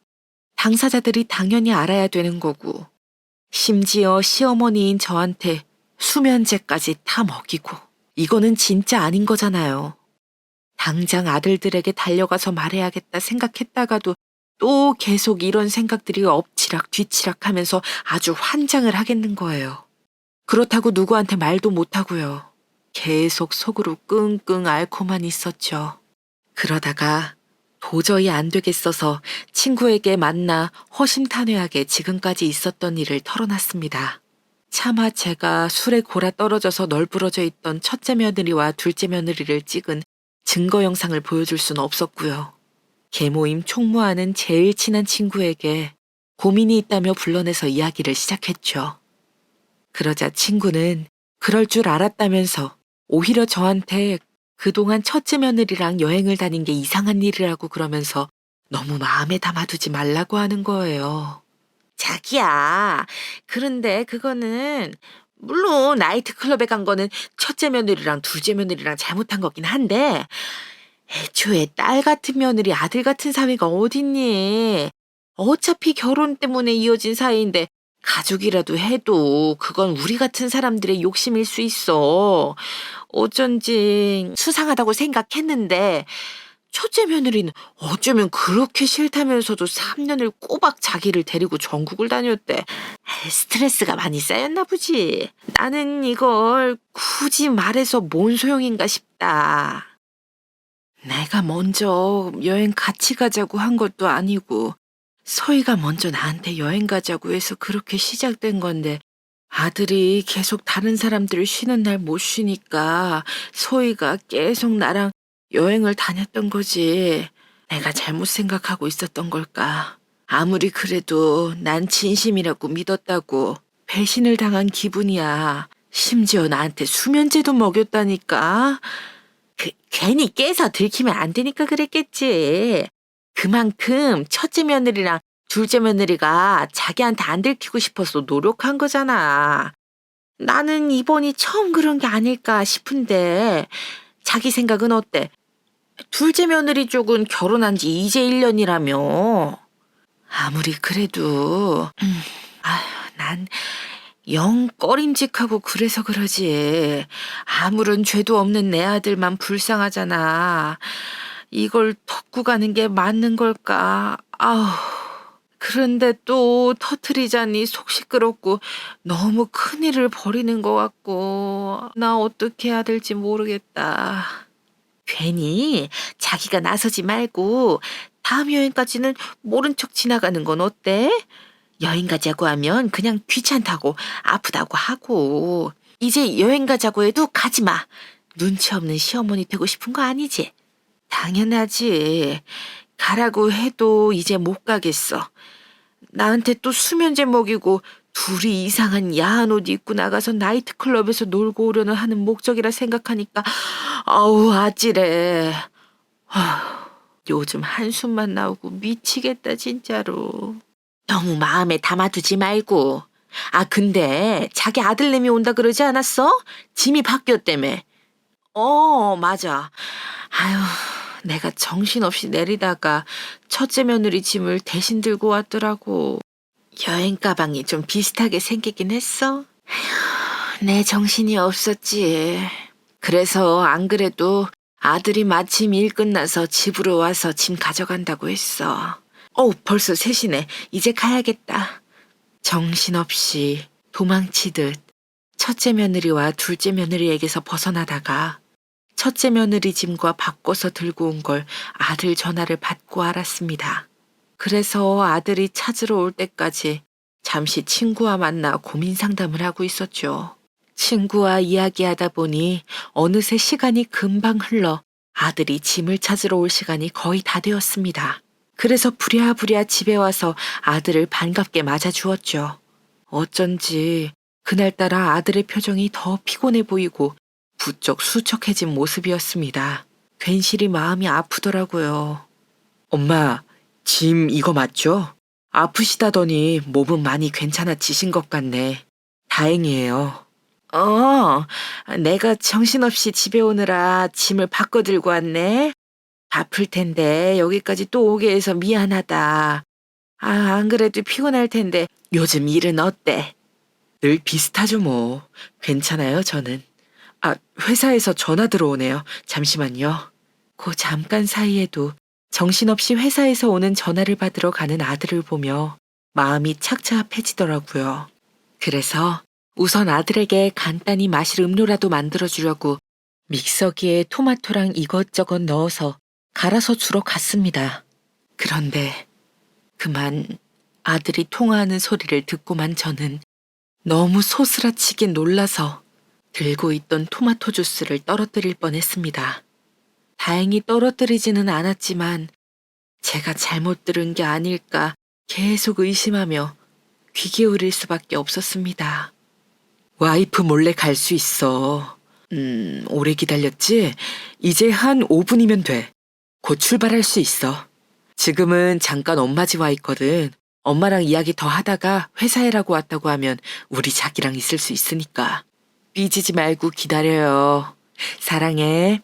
[SPEAKER 1] 당사자들이 당연히 알아야 되는 거고 심지어 시어머니인 저한테 수면제까지 다 먹이고 이거는 진짜 아닌 거잖아요. 당장 아들들에게 달려가서 말해야겠다 생각했다가도 또 계속 이런 생각들이 엎치락 뒤치락 하면서 아주 환장을 하겠는 거예요. 그렇다고 누구한테 말도 못하고요. 계속 속으로 끙끙 앓고만 있었죠. 그러다가 도저히 안 되겠어서 친구에게 만나 허심탄회하게 지금까지 있었던 일을 털어놨습니다. 차마 제가 술에 골아 떨어져서 널브러져 있던 첫째 며느리와 둘째 며느리를 찍은 증거 영상을 보여줄 수는 없었고요. 계모임 총무하는 제일 친한 친구에게 고민이 있다며 불러내서 이야기를 시작했죠. 그러자 친구는 그럴 줄 알았다면서 오히려 저한테 그동안 첫째 며느리랑 여행을 다닌 게 이상한 일이라고 그러면서 너무 마음에 담아두지 말라고 하는 거예요. 자기야, 그런데 그거는 물론 나이트클럽에 간 거는 첫째 며느리랑 둘째 며느리랑 잘못한 거긴 한데 애초에 딸 같은 며느리 아들 같은 사위가 어딨니? 어차피 결혼 때문에 이어진 사이인데 가족이라도 해도 그건 우리 같은 사람들의 욕심일 수 있어. 어쩐지 수상하다고 생각했는데 첫째 며느리는 어쩌면 그렇게 싫다면서도 3년을 꼬박 자기를 데리고 전국을 다녔대. 스트레스가 많이 쌓였나 보지. 나는 이걸 굳이 말해서 뭔 소용인가 싶다. 내가 먼저 여행 같이 가자고 한 것도 아니고 서희가 먼저 나한테 여행 가자고 해서 그렇게 시작된 건데 아들이 계속 다른 사람들 쉬는 날 못 쉬니까 서희가 계속 나랑 여행을 다녔던 거지. 내가 잘못 생각하고 있었던 걸까. 아무리 그래도 난 진심이라고 믿었다고 배신을 당한 기분이야. 심지어 나한테 수면제도 먹였다니까. 괜히 깨서 들키면 안 되니까 그랬겠지. 그만큼 첫째 며느리랑 둘째 며느리가 자기한테 안 들키고 싶어서 노력한 거잖아. 나는 이번이 처음 그런 게 아닐까 싶은데 자기 생각은 어때? 둘째 며느리 쪽은 결혼한 지 이제 1년이라며. 아무리 그래도 아휴, 난 영 꺼림직하고 그래서 그러지. 아무런 죄도 없는 내 아들만 불쌍하잖아. 이걸 덮고 가는 게 맞는 걸까? 아우. 그런데 또 터트리자니 속 시끄럽고 너무 큰일을 벌이는 것 같고 나 어떻게 해야 될지 모르겠다. 괜히 자기가 나서지 말고 다음 여행까지는 모른 척 지나가는 건 어때? 여행 가자고 하면 그냥 귀찮다고 아프다고 하고 이제 여행 가자고 해도 가지 마. 눈치 없는 시어머니 되고 싶은 거 아니지? 당연하지. 가라고 해도 이제 못 가겠어. 나한테 또 수면제 먹이고 둘이 이상한 야한 옷 입고 나가서 나이트클럽에서 놀고 오려는 하는 목적이라 생각하니까 아우 아찔해. 요즘 한숨만 나오고 미치겠다 진짜로. 너무 마음에 담아두지 말고. 아 근데 자기 아들내미 온다 그러지 않았어? 짐이 바뀌었다며. 맞아. 아유, 내가 정신없이 내리다가 첫째 며느리 짐을 대신 들고 왔더라고. 여행 가방이 좀 비슷하게 생기긴 했어. 내 정신이 없었지. 그래서 안 그래도 아들이 마침 일 끝나서 집으로 와서 짐 가져간다고 했어. 벌써 3시네. 이제 가야겠다. 정신없이 도망치듯 첫째 며느리와 둘째 며느리에게서 벗어나다가 첫째 며느리 짐과 바꿔서 들고 온 걸 아들 전화를 받고 알았습니다. 그래서 아들이 찾으러 올 때까지 잠시 친구와 만나 고민 상담을 하고 있었죠. 친구와 이야기하다 보니 어느새 시간이 금방 흘러 아들이 짐을 찾으러 올 시간이 거의 다 되었습니다. 그래서 부랴부랴 집에 와서 아들을 반갑게 맞아주었죠. 어쩐지 그날따라 아들의 표정이 더 피곤해 보이고 부쩍 수척해진 모습이었습니다. 괜시리 마음이 아프더라고요. 엄마, 짐 이거 맞죠? 아프시다더니 몸은 많이 괜찮아지신 것 같네. 다행이에요. 내가 정신없이 집에 오느라 짐을 바꿔 들고 왔네. 바쁠 텐데 여기까지 또 오게 해서 미안하다. 안 그래도 피곤할 텐데 요즘 일은 어때? 늘 비슷하죠 뭐. 괜찮아요 저는. 회사에서 전화 들어오네요. 잠시만요. 그 잠깐 사이에도 정신없이 회사에서 오는 전화를 받으러 가는 아들을 보며 마음이 착잡해지더라고요. 그래서 우선 아들에게 간단히 마실 음료라도 만들어주려고 믹서기에 토마토랑 이것저것 넣어서 갈아서 주러 갔습니다. 그런데 그만 아들이 통화하는 소리를 듣고만 저는 너무 소스라치게 놀라서 들고 있던 토마토 주스를 떨어뜨릴 뻔했습니다. 다행히 떨어뜨리지는 않았지만 제가 잘못 들은 게 아닐까 계속 의심하며 귀 기울일 수밖에 없었습니다. 와이프 몰래 갈 수 있어. 오래 기다렸지? 이제 한 5분이면 돼. 곧 출발할 수 있어. 지금은 잠깐 엄마 집 와 있거든. 엄마랑 이야기 더 하다가 회사에라고 왔다고 하면 우리 자기랑 있을 수 있으니까. 삐지지 말고 기다려요. 사랑해.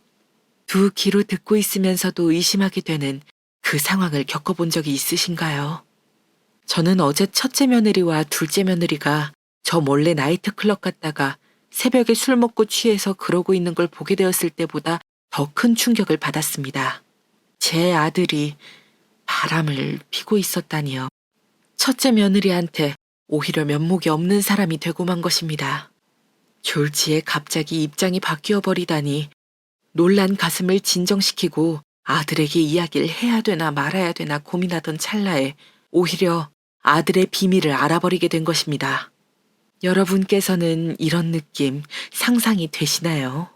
[SPEAKER 1] 두 귀로 듣고 있으면서도 의심하게 되는 그 상황을 겪어본 적이 있으신가요? 저는 어제 첫째 며느리와 둘째 며느리가 저 몰래 나이트클럽 갔다가 새벽에 술 먹고 취해서 그러고 있는 걸 보게 되었을 때보다 더 큰 충격을 받았습니다. 제 아들이 바람을 피고 있었다니요. 첫째 며느리한테 오히려 면목이 없는 사람이 되고 만 것입니다. 졸지에 갑자기 입장이 바뀌어 버리다니 놀란 가슴을 진정시키고 아들에게 이야기를 해야 되나 말아야 되나 고민하던 찰나에 오히려 아들의 비밀을 알아버리게 된 것입니다. 여러분께서는 이런 느낌 상상이 되시나요?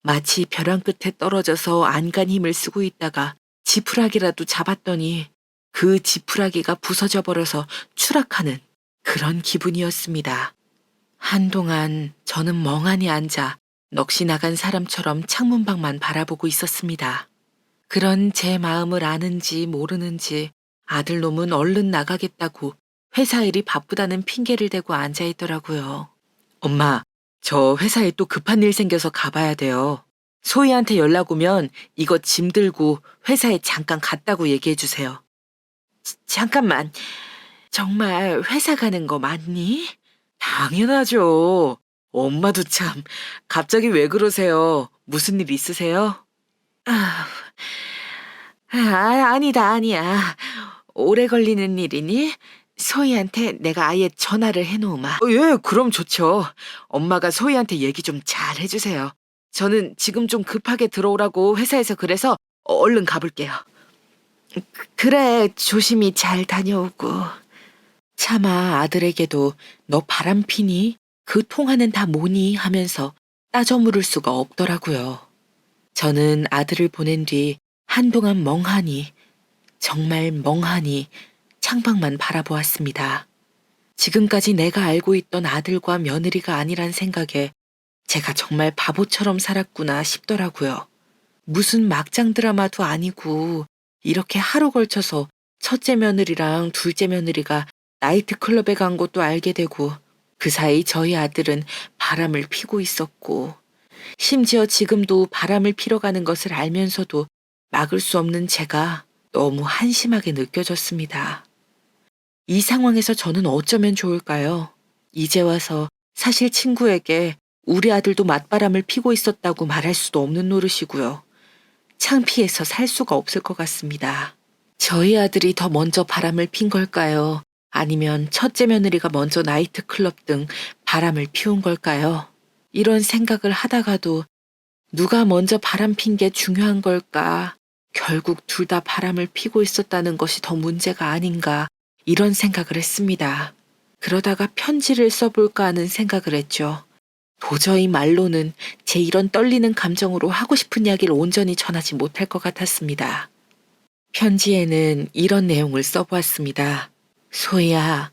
[SPEAKER 1] 마치 벼랑 끝에 떨어져서 안간 힘을 쓰고 있다가 지푸라기라도 잡았더니 그 지푸라기가 부서져 버려서 추락하는 그런 기분이었습니다. 한동안 저는 멍하니 앉아 넋이 나간 사람처럼 창문밖만 바라보고 있었습니다. 그런 제 마음을 아는지 모르는지 아들놈은 얼른 나가겠다고 회사 일이 바쁘다는 핑계를 대고 앉아있더라고요. 엄마, 저 회사에 또 급한 일 생겨서 가봐야 돼요. 소희한테 연락 오면 이거 짐 들고 회사에 잠깐 갔다고 얘기해 주세요. 잠깐만, 정말 회사 가는 거 맞니? 당연하죠. 엄마도 참, 갑자기 왜 그러세요? 무슨 일 있으세요? 아니다, 아니야. 오래 걸리는 일이니? 소희한테 내가 아예 전화를 해놓으마. 예, 그럼 좋죠. 엄마가 소희한테 얘기 좀 잘 해주세요. 저는 지금 좀 급하게 들어오라고 회사에서 그래서 얼른 가볼게요. 그래, 조심히 잘 다녀오고. 차마 아들에게도 너 바람 피니? 그 통화는 다 뭐니? 하면서 따져 물을 수가 없더라고요. 저는 아들을 보낸 뒤 한동안 멍하니, 정말 멍하니 창밖만 바라보았습니다. 지금까지 내가 알고 있던 아들과 며느리가 아니란 생각에 제가 정말 바보처럼 살았구나 싶더라고요. 무슨 막장 드라마도 아니고 이렇게 하루 걸쳐서 첫째 며느리랑 둘째 며느리가 나이트클럽에 간 것도 알게 되고 그 사이 저희 아들은 바람을 피고 있었고 심지어 지금도 바람을 피러 가는 것을 알면서도 막을 수 없는 제가 너무 한심하게 느껴졌습니다. 이 상황에서 저는 어쩌면 좋을까요? 이제 와서 사실 친구에게 우리 아들도 맞바람을 피고 있었다고 말할 수도 없는 노릇이고요. 창피해서 살 수가 없을 것 같습니다. 저희 아들이 더 먼저 바람을 핀 걸까요? 아니면 첫째 며느리가 먼저 나이트클럽 등 바람을 피운 걸까요? 이런 생각을 하다가도 누가 먼저 바람 핀 게 중요한 걸까? 결국 둘 다 바람을 피고 있었다는 것이 더 문제가 아닌가? 이런 생각을 했습니다. 그러다가 편지를 써볼까 하는 생각을 했죠. 도저히 말로는 제 이런 떨리는 감정으로 하고 싶은 이야기를 온전히 전하지 못할 것 같았습니다. 편지에는 이런 내용을 써보았습니다. 소희야,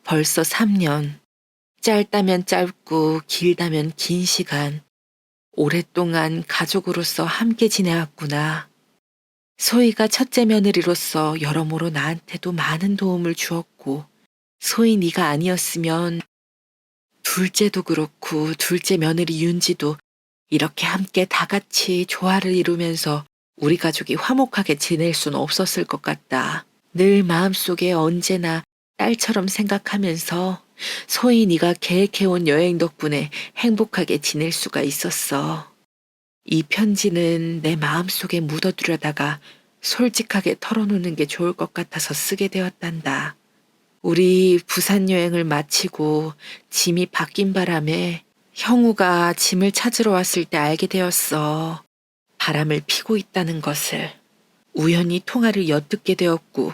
[SPEAKER 1] 벌써 3년. 짧다면 짧고 길다면 긴 시간. 오랫동안 가족으로서 함께 지내왔구나. 소희가 첫째 며느리로서 여러모로 나한테도 많은 도움을 주었고, 소희 네가 아니었으면 둘째도 그렇고 둘째 며느리 윤지도 이렇게 함께 다 같이 조화를 이루면서 우리 가족이 화목하게 지낼 수는 없었을 것 같다. 늘 마음속에 언제나 딸처럼 생각하면서 소희 네가 계획해온 여행 덕분에 행복하게 지낼 수가 있었어. 이 편지는 내 마음속에 묻어두려다가 솔직하게 털어놓는 게 좋을 것 같아서 쓰게 되었단다. 우리 부산 여행을 마치고 짐이 바뀐 바람에 형우가 짐을 찾으러 왔을 때 알게 되었어. 바람을 피고 있다는 것을. 우연히 통화를 엿듣게 되었고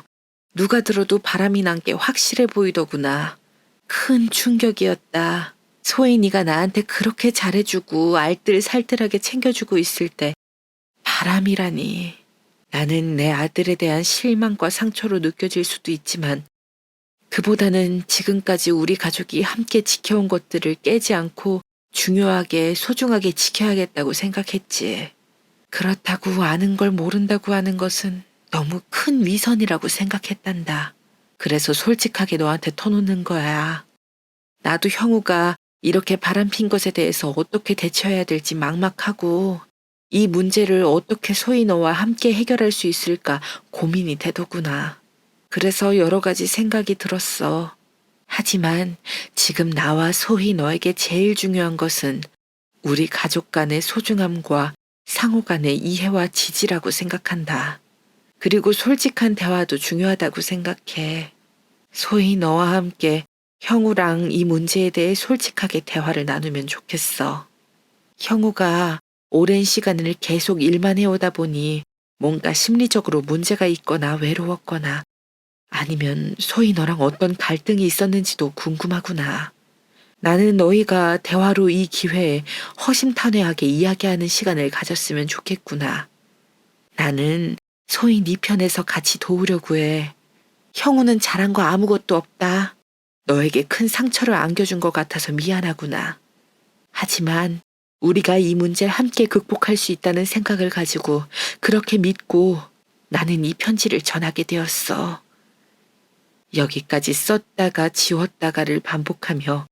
[SPEAKER 1] 누가 들어도 바람이 난 게 확실해 보이더구나. 큰 충격이었다. 소인이가 나한테 그렇게 잘해주고 알뜰살뜰하게 챙겨주고 있을 때 바람이라니. 나는 내 아들에 대한 실망과 상처로 느껴질 수도 있지만 그보다는 지금까지 우리 가족이 함께 지켜온 것들을 깨지 않고 중요하게 소중하게 지켜야겠다고 생각했지. 그렇다고 아는 걸 모른다고 하는 것은 너무 큰 위선이라고 생각했단다. 그래서 솔직하게 너한테 터놓는 거야. 나도 형우가 이렇게 바람핀 것에 대해서 어떻게 대처해야 될지 막막하고 이 문제를 어떻게 소희 너와 함께 해결할 수 있을까 고민이 되더구나. 그래서 여러 가지 생각이 들었어. 하지만 지금 나와 소희 너에게 제일 중요한 것은 우리 가족 간의 소중함과 상호 간의 이해와 지지라고 생각한다. 그리고 솔직한 대화도 중요하다고 생각해. 소희 너와 함께 형우랑 이 문제에 대해 솔직하게 대화를 나누면 좋겠어. 형우가 오랜 시간을 계속 일만 해오다 보니 뭔가 심리적으로 문제가 있거나 외로웠거나 아니면 소희 너랑 어떤 갈등이 있었는지도 궁금하구나. 나는 너희가 대화로 이 기회에 허심탄회하게 이야기하는 시간을 가졌으면 좋겠구나. 나는 소희 네 편에서 같이 도우려고 해. 형우는 잘한 거 아무것도 없다. 너에게 큰 상처를 안겨준 것 같아서 미안하구나. 하지만 우리가 이 문제를 함께 극복할 수 있다는 생각을 가지고 그렇게 믿고 나는 이 편지를 전하게 되었어. 여기까지 썼다가 지웠다가를 반복하며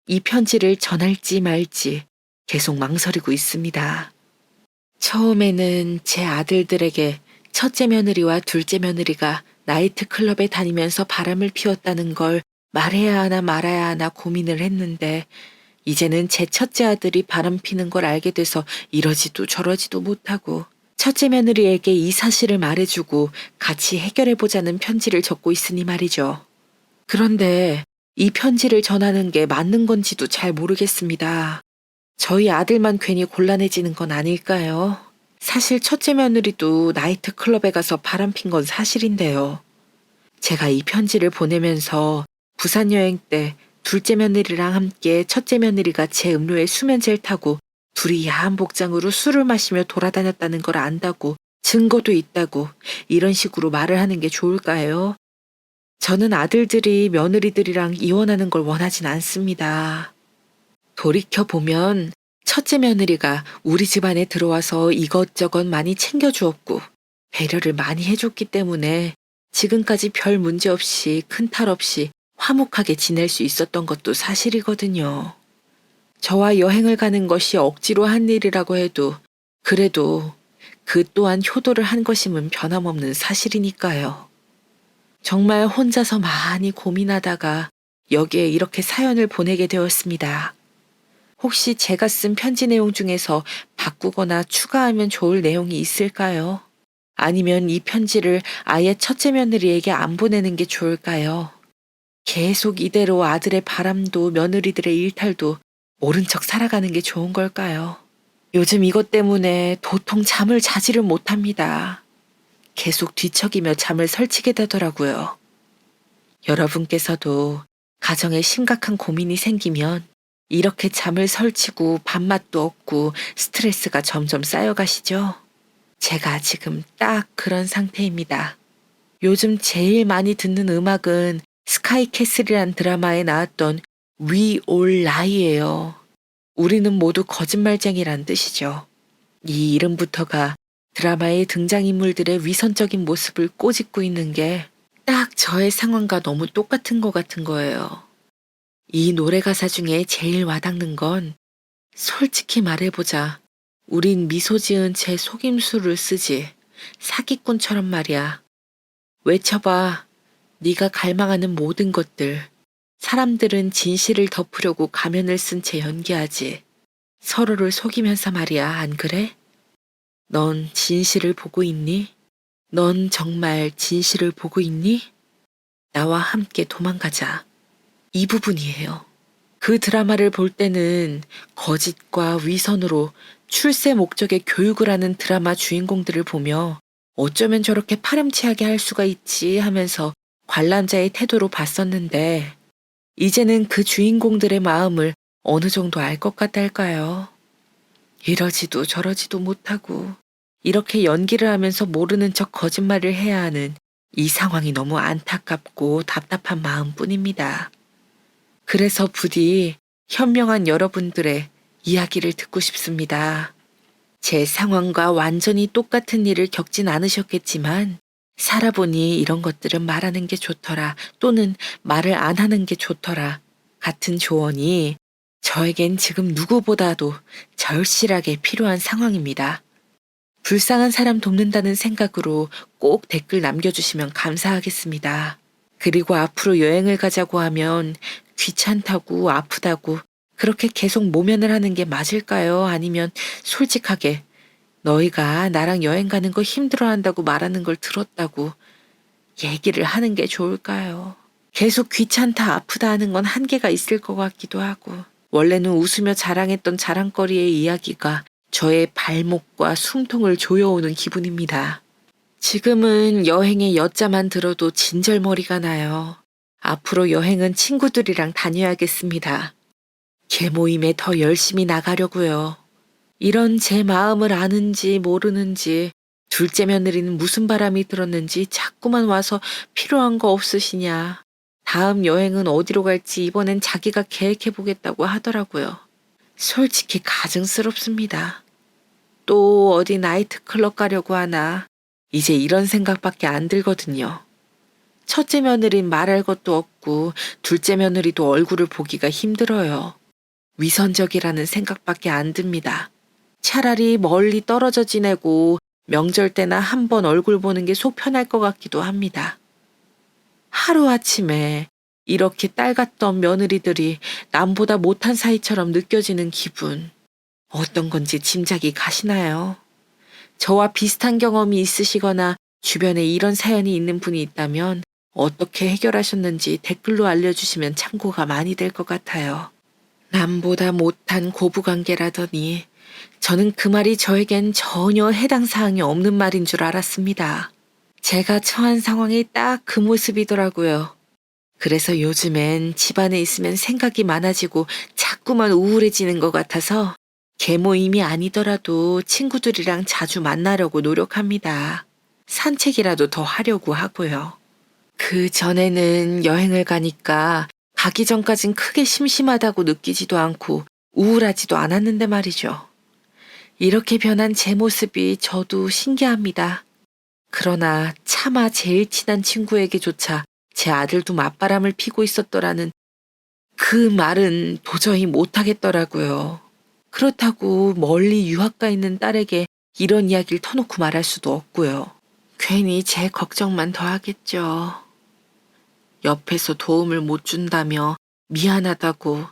[SPEAKER 1] 이 편지를 전할지 말지 계속 망설이고 있습니다. 처음에는 제 아들들에게 첫째 며느리와 둘째 며느리가 나이트클럽에 다니면서 바람을 피웠다는 걸 말해야 하나 말아야 하나 고민을 했는데 이제는 제 첫째 아들이 바람 피는 걸 알게 돼서 이러지도 저러지도 못하고 첫째 며느리에게 이 사실을 말해주고 같이 해결해보자는 편지를 적고 있으니 말이죠. 그런데 이 편지를 전하는 게 맞는 건지도 잘 모르겠습니다. 저희 아들만 괜히 곤란해지는 건 아닐까요? 사실 첫째 며느리도 나이트클럽에 가서 바람핀 건 사실인데요. 제가 이 편지를 보내면서 부산 여행 때 둘째 며느리랑 함께 첫째 며느리가 제 음료에 수면제를 타고 둘이 야한 복장으로 술을 마시며 돌아다녔다는 걸 안다고 증거도 있다고 이런 식으로 말을 하는 게 좋을까요? 저는 아들들이 며느리들이랑 이혼하는 걸 원하진 않습니다. 돌이켜보면 첫째 며느리가 우리 집안에 들어와서 이것저것 많이 챙겨주었고 배려를 많이 해줬기 때문에 지금까지 별 문제 없이 큰 탈 없이 화목하게 지낼 수 있었던 것도 사실이거든요. 저와 여행을 가는 것이 억지로 한 일이라고 해도 그래도 그 또한 효도를 한 것임은 변함없는 사실이니까요. 정말 혼자서 많이 고민하다가 여기에 이렇게 사연을 보내게 되었습니다. 혹시 제가 쓴 편지 내용 중에서 바꾸거나 추가하면 좋을 내용이 있을까요? 아니면 이 편지를 아예 첫째 며느리에게 안 보내는 게 좋을까요? 계속 이대로 아들의 바람도 며느리들의 일탈도 모른 척 살아가는 게 좋은 걸까요? 요즘 이것 때문에 도통 잠을 자지를 못합니다. 계속 뒤척이며 잠을 설치게 되더라고요. 여러분께서도 가정에 심각한 고민이 생기면 이렇게 잠을 설치고 밥맛도 없고 스트레스가 점점 쌓여가시죠? 제가 지금 딱 그런 상태입니다. 요즘 제일 많이 듣는 음악은 스카이캐슬이란 드라마에 나왔던 We All Lie예요. 우리는 모두 거짓말쟁이란 뜻이죠. 이 이름부터가 드라마의 등장인물들의 위선적인 모습을 꼬집고 있는 게 딱 저의 상황과 너무 똑같은 것 같은 거예요. 이 노래 가사 중에 제일 와닿는 건 솔직히 말해보자. 우린 미소 지은 채 속임수를 쓰지. 사기꾼처럼 말이야. 외쳐봐. 네가 갈망하는 모든 것들. 사람들은 진실을 덮으려고 가면을 쓴 채 연기하지. 서로를 속이면서 말이야, 안 그래? 넌 진실을 보고 있니? 넌 정말 진실을 보고 있니? 나와 함께 도망가자. 이 부분이에요. 그 드라마를 볼 때는 거짓과 위선으로 출세 목적의 교육을 하는 드라마 주인공들을 보며 어쩌면 저렇게 파렴치하게 할 수가 있지 하면서 관람자의 태도로 봤었는데 이제는 그 주인공들의 마음을 어느 정도 알 것 같달까요? 이러지도 저러지도 못하고 이렇게 연기를 하면서 모르는 척 거짓말을 해야 하는 이 상황이 너무 안타깝고 답답한 마음뿐입니다. 그래서 부디 현명한 여러분들의 이야기를 듣고 싶습니다. 제 상황과 완전히 똑같은 일을 겪진 않으셨겠지만 살아보니 이런 것들은 말하는 게 좋더라 또는 말을 안 하는 게 좋더라 같은 조언이 저에겐 지금 누구보다도 절실하게 필요한 상황입니다. 불쌍한 사람 돕는다는 생각으로 꼭 댓글 남겨주시면 감사하겠습니다. 그리고 앞으로 여행을 가자고 하면 귀찮다고 아프다고 그렇게 계속 모면을 하는 게 맞을까요? 아니면 솔직하게 너희가 나랑 여행 가는 거 힘들어 한다고 말하는 걸 들었다고 얘기를 하는 게 좋을까요? 계속 귀찮다 아프다 하는 건 한계가 있을 것 같기도 하고 원래는 웃으며 자랑했던 자랑거리의 이야기가 저의 발목과 숨통을 조여오는 기분입니다. 지금은 여행의 여자만 들어도 진절머리가 나요. 앞으로 여행은 친구들이랑 다녀야겠습니다. 개모임에 더 열심히 나가려고요. 이런 제 마음을 아는지 모르는지 둘째 며느리는 무슨 바람이 들었는지 자꾸만 와서 필요한 거 없으시냐. 다음 여행은 어디로 갈지 이번엔 자기가 계획해보겠다고 하더라고요. 솔직히 가증스럽습니다. 또 어디 나이트클럽 가려고 하나. 이제 이런 생각밖에 안 들거든요. 첫째 며느린 말할 것도 없고 둘째 며느리도 얼굴을 보기가 힘들어요. 위선적이라는 생각밖에 안 듭니다. 차라리 멀리 떨어져 지내고 명절 때나 한 번 얼굴 보는 게 속 편할 것 같기도 합니다. 하루아침에 이렇게 딸 같던 며느리들이 남보다 못한 사이처럼 느껴지는 기분. 어떤 건지 짐작이 가시나요? 저와 비슷한 경험이 있으시거나 주변에 이런 사연이 있는 분이 있다면 어떻게 해결하셨는지 댓글로 알려주시면 참고가 많이 될 것 같아요. 남보다 못한 고부관계라더니 저는 그 말이 저에겐 전혀 해당 사항이 없는 말인 줄 알았습니다. 제가 처한 상황이 딱 그 모습이더라고요. 그래서 요즘엔 집안에 있으면 생각이 많아지고 자꾸만 우울해지는 것 같아서 개모임이 아니더라도 친구들이랑 자주 만나려고 노력합니다. 산책이라도 더 하려고 하고요. 그 전에는 여행을 가니까 가기 전까진 크게 심심하다고 느끼지도 않고 우울하지도 않았는데 말이죠. 이렇게 변한 제 모습이 저도 신기합니다. 그러나 차마 제일 친한 친구에게조차 제 아들도 맞바람을 피고 있었더라는 그 말은 도저히 못하겠더라고요. 그렇다고 멀리 유학가 있는 딸에게 이런 이야기를 터놓고 말할 수도 없고요. 괜히 제 걱정만 더 하겠죠. 옆에서 도움을 못 준다며 미안하다고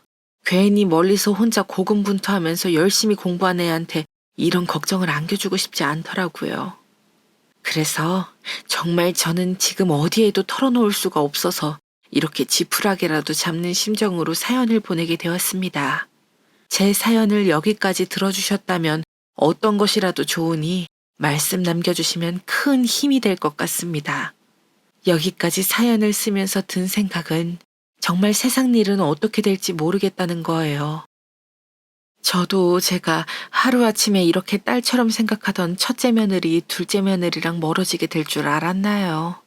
[SPEAKER 1] 괜히 멀리서 혼자 고군분투하면서 열심히 공부한 애한테 이런 걱정을 안겨주고 싶지 않더라고요. 그래서 정말 저는 지금 어디에도 털어놓을 수가 없어서 이렇게 지푸라기라도 잡는 심정으로 사연을 보내게 되었습니다. 제 사연을 여기까지 들어주셨다면 어떤 것이라도 좋으니 말씀 남겨주시면 큰 힘이 될 것 같습니다. 여기까지 사연을 쓰면서 든 생각은 정말 세상 일은 어떻게 될지 모르겠다는 거예요. 저도 제가 하루아침에 이렇게 딸처럼 생각하던 첫째 며느리, 둘째 며느리랑 멀어지게 될 줄 알았나요?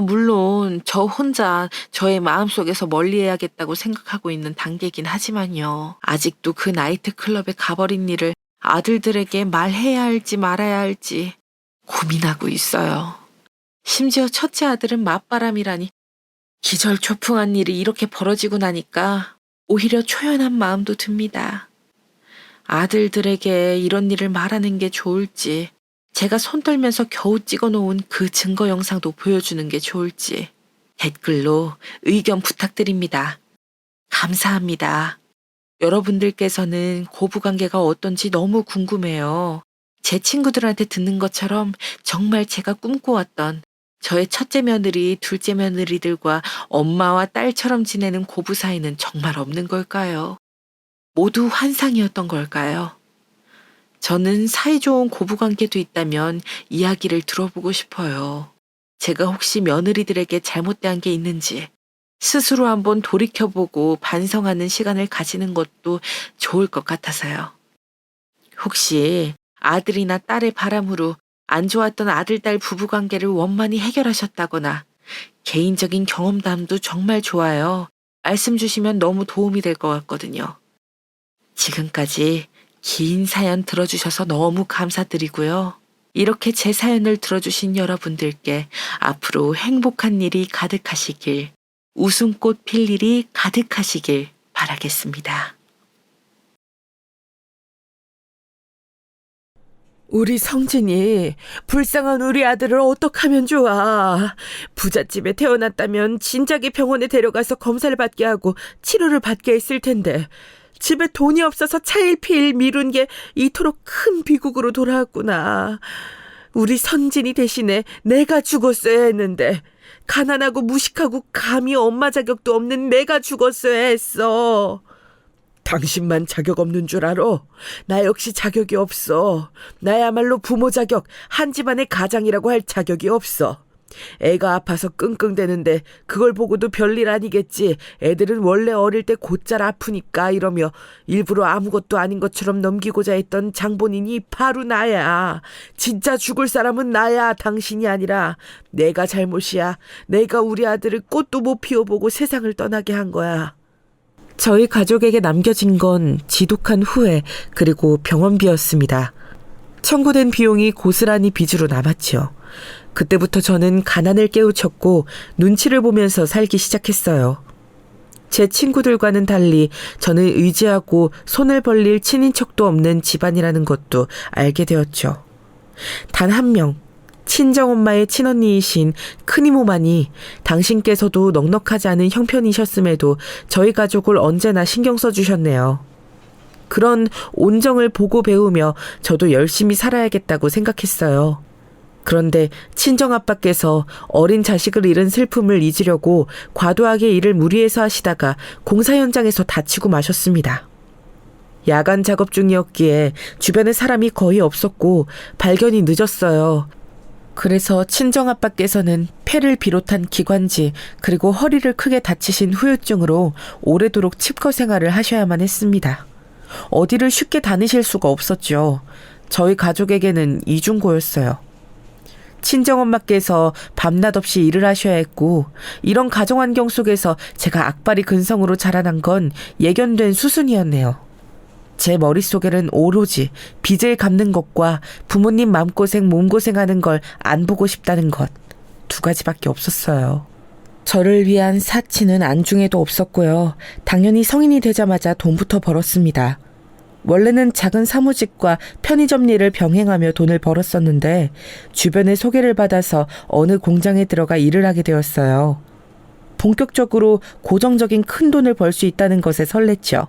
[SPEAKER 1] 물론 저 혼자 저의 마음속에서 멀리해야겠다고 생각하고 있는 단계긴 하지만요. 아직도 그 나이트클럽에 가버린 일을 아들들에게 말해야 할지 말아야 할지 고민하고 있어요. 심지어 첫째 아들은 맞바람이라니 기절초풍한 일이 이렇게 벌어지고 나니까 오히려 초연한 마음도 듭니다. 아들들에게 이런 일을 말하는 게 좋을지, 제가 손 떨면서 겨우 찍어놓은 그 증거 영상도 보여주는 게 좋을지 댓글로 의견 부탁드립니다. 감사합니다. 여러분들께서는 고부관계가 어떤지 너무 궁금해요. 제 친구들한테 듣는 것처럼 정말 제가 꿈꿔왔던 저의 첫째 며느리, 둘째 며느리들과 엄마와 딸처럼 지내는 고부 사이는 정말 없는 걸까요? 모두 환상이었던 걸까요? 저는 사이좋은 고부관계도 있다면 이야기를 들어보고 싶어요. 제가 혹시 며느리들에게 잘못된 게 있는지 스스로 한번 돌이켜보고 반성하는 시간을 가지는 것도 좋을 것 같아서요. 혹시 아들이나 딸의 바람으로 안 좋았던 아들-딸 부부관계를 원만히 해결하셨다거나 개인적인 경험담도 정말 좋아요. 말씀 주시면 너무 도움이 될 것 같거든요. 지금까지 긴 사연 들어주셔서 너무 감사드리고요. 이렇게 제 사연을 들어주신 여러분들께 앞으로 행복한 일이 가득하시길, 웃음꽃 필 일이 가득하시길 바라겠습니다.
[SPEAKER 2] 우리 성진이 불쌍한 우리 아들을 어떡하면 좋아. 부잣집에 태어났다면 진작에 병원에 데려가서 검사를 받게 하고 치료를 받게 했을 텐데 집에 돈이 없어서 차일피일 미룬 게 이토록 큰 비극으로 돌아왔구나. 우리 선진이 대신에 내가 죽었어야 했는데 가난하고 무식하고 감히 엄마 자격도 없는 내가 죽었어야 했어. 당신만 자격 없는 줄 알아? 나 역시 자격이 없어. 나야말로 부모 자격, 한 집안의 가장이라고 할 자격이 없어. 애가 아파서 끙끙대는데 그걸 보고도 별일 아니겠지. 애들은 원래 어릴 때 곧잘 아프니까 이러며 일부러 아무것도 아닌 것처럼 넘기고자 했던 장본인이 바로 나야. 진짜 죽을 사람은 나야, 당신이 아니라. 내가 잘못이야. 내가 우리 아들을 꽃도 못 피워보고 세상을 떠나게 한 거야.
[SPEAKER 1] 저희 가족에게 남겨진 건 지독한 후회 그리고 병원비였습니다. 청구된 비용이 고스란히 빚으로 남았죠. 그때부터 저는 가난을 깨우쳤고 눈치를 보면서 살기 시작했어요. 제 친구들과는 달리 저는 의지하고 손을 벌릴 친인척도 없는 집안이라는 것도 알게 되었죠. 단 한 명, 친정엄마의 친언니이신 큰이모만이 당신께서도 넉넉하지 않은 형편이셨음에도 저희 가족을 언제나 신경 써주셨네요. 그런 온정을 보고 배우며 저도 열심히 살아야겠다고 생각했어요. 그런데 친정아빠께서 어린 자식을 잃은 슬픔을 잊으려고 과도하게 일을 무리해서 하시다가 공사 현장에서 다치고 마셨습니다. 야간 작업 중이었기에 주변에 사람이 거의 없었고 발견이 늦었어요. 그래서 친정아빠께서는 폐를 비롯한 기관지 그리고 허리를 크게 다치신 후유증으로 오래도록 칩거 생활을 하셔야만 했습니다. 어디를 쉽게 다니실 수가 없었죠. 저희 가족에게는 이중고였어요. 친정엄마께서 밤낮 없이 일을 하셔야 했고 이런 가정환경 속에서 제가 악바리 근성으로 자라난 건 예견된 수순이었네요. 제 머릿속에는 오로지 빚을 갚는 것과 부모님 마음고생 몸고생하는 걸 안 보고 싶다는 것 두 가지밖에 없었어요.
[SPEAKER 2] 저를 위한 사치는 안중에도 없었고요. 당연히 성인이 되자마자 돈부터 벌었습니다. 원래는 작은 사무직과 편의점 일을 병행하며 돈을 벌었었는데 주변의 소개를 받아서 어느 공장에 들어가 일을 하게 되었어요. 본격적으로 고정적인 큰 돈을 벌 수 있다는 것에 설렜죠.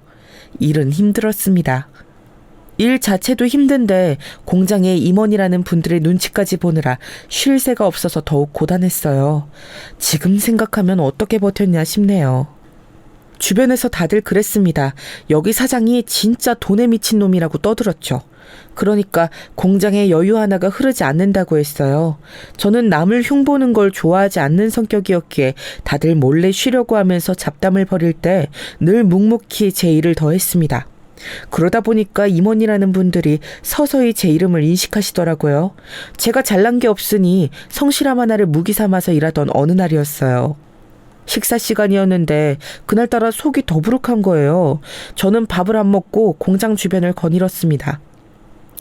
[SPEAKER 2] 일은 힘들었습니다. 일 자체도 힘든데 공장에 임원이라는 분들의 눈치까지 보느라 쉴 새가 없어서 더욱 고단했어요. 지금 생각하면 어떻게 버텼냐 싶네요. 주변에서 다들 그랬습니다. 여기 사장이 진짜 돈에 미친 놈이라고 떠들었죠. 그러니까 공장에 여유 하나가 흐르지 않는다고 했어요. 저는 남을 흉보는 걸 좋아하지 않는 성격이었기에 다들 몰래 쉬려고 하면서 잡담을 벌일 때 늘 묵묵히 제 일을 더했습니다. 그러다 보니까 임원이라는 분들이 서서히 제 이름을 인식하시더라고요. 제가 잘난 게 없으니 성실함 하나를 무기 삼아서 일하던 어느 날이었어요. 식사 시간이었는데 그날따라 속이 더부룩한 거예요. 저는 밥을 안 먹고 공장 주변을 거닐었습니다.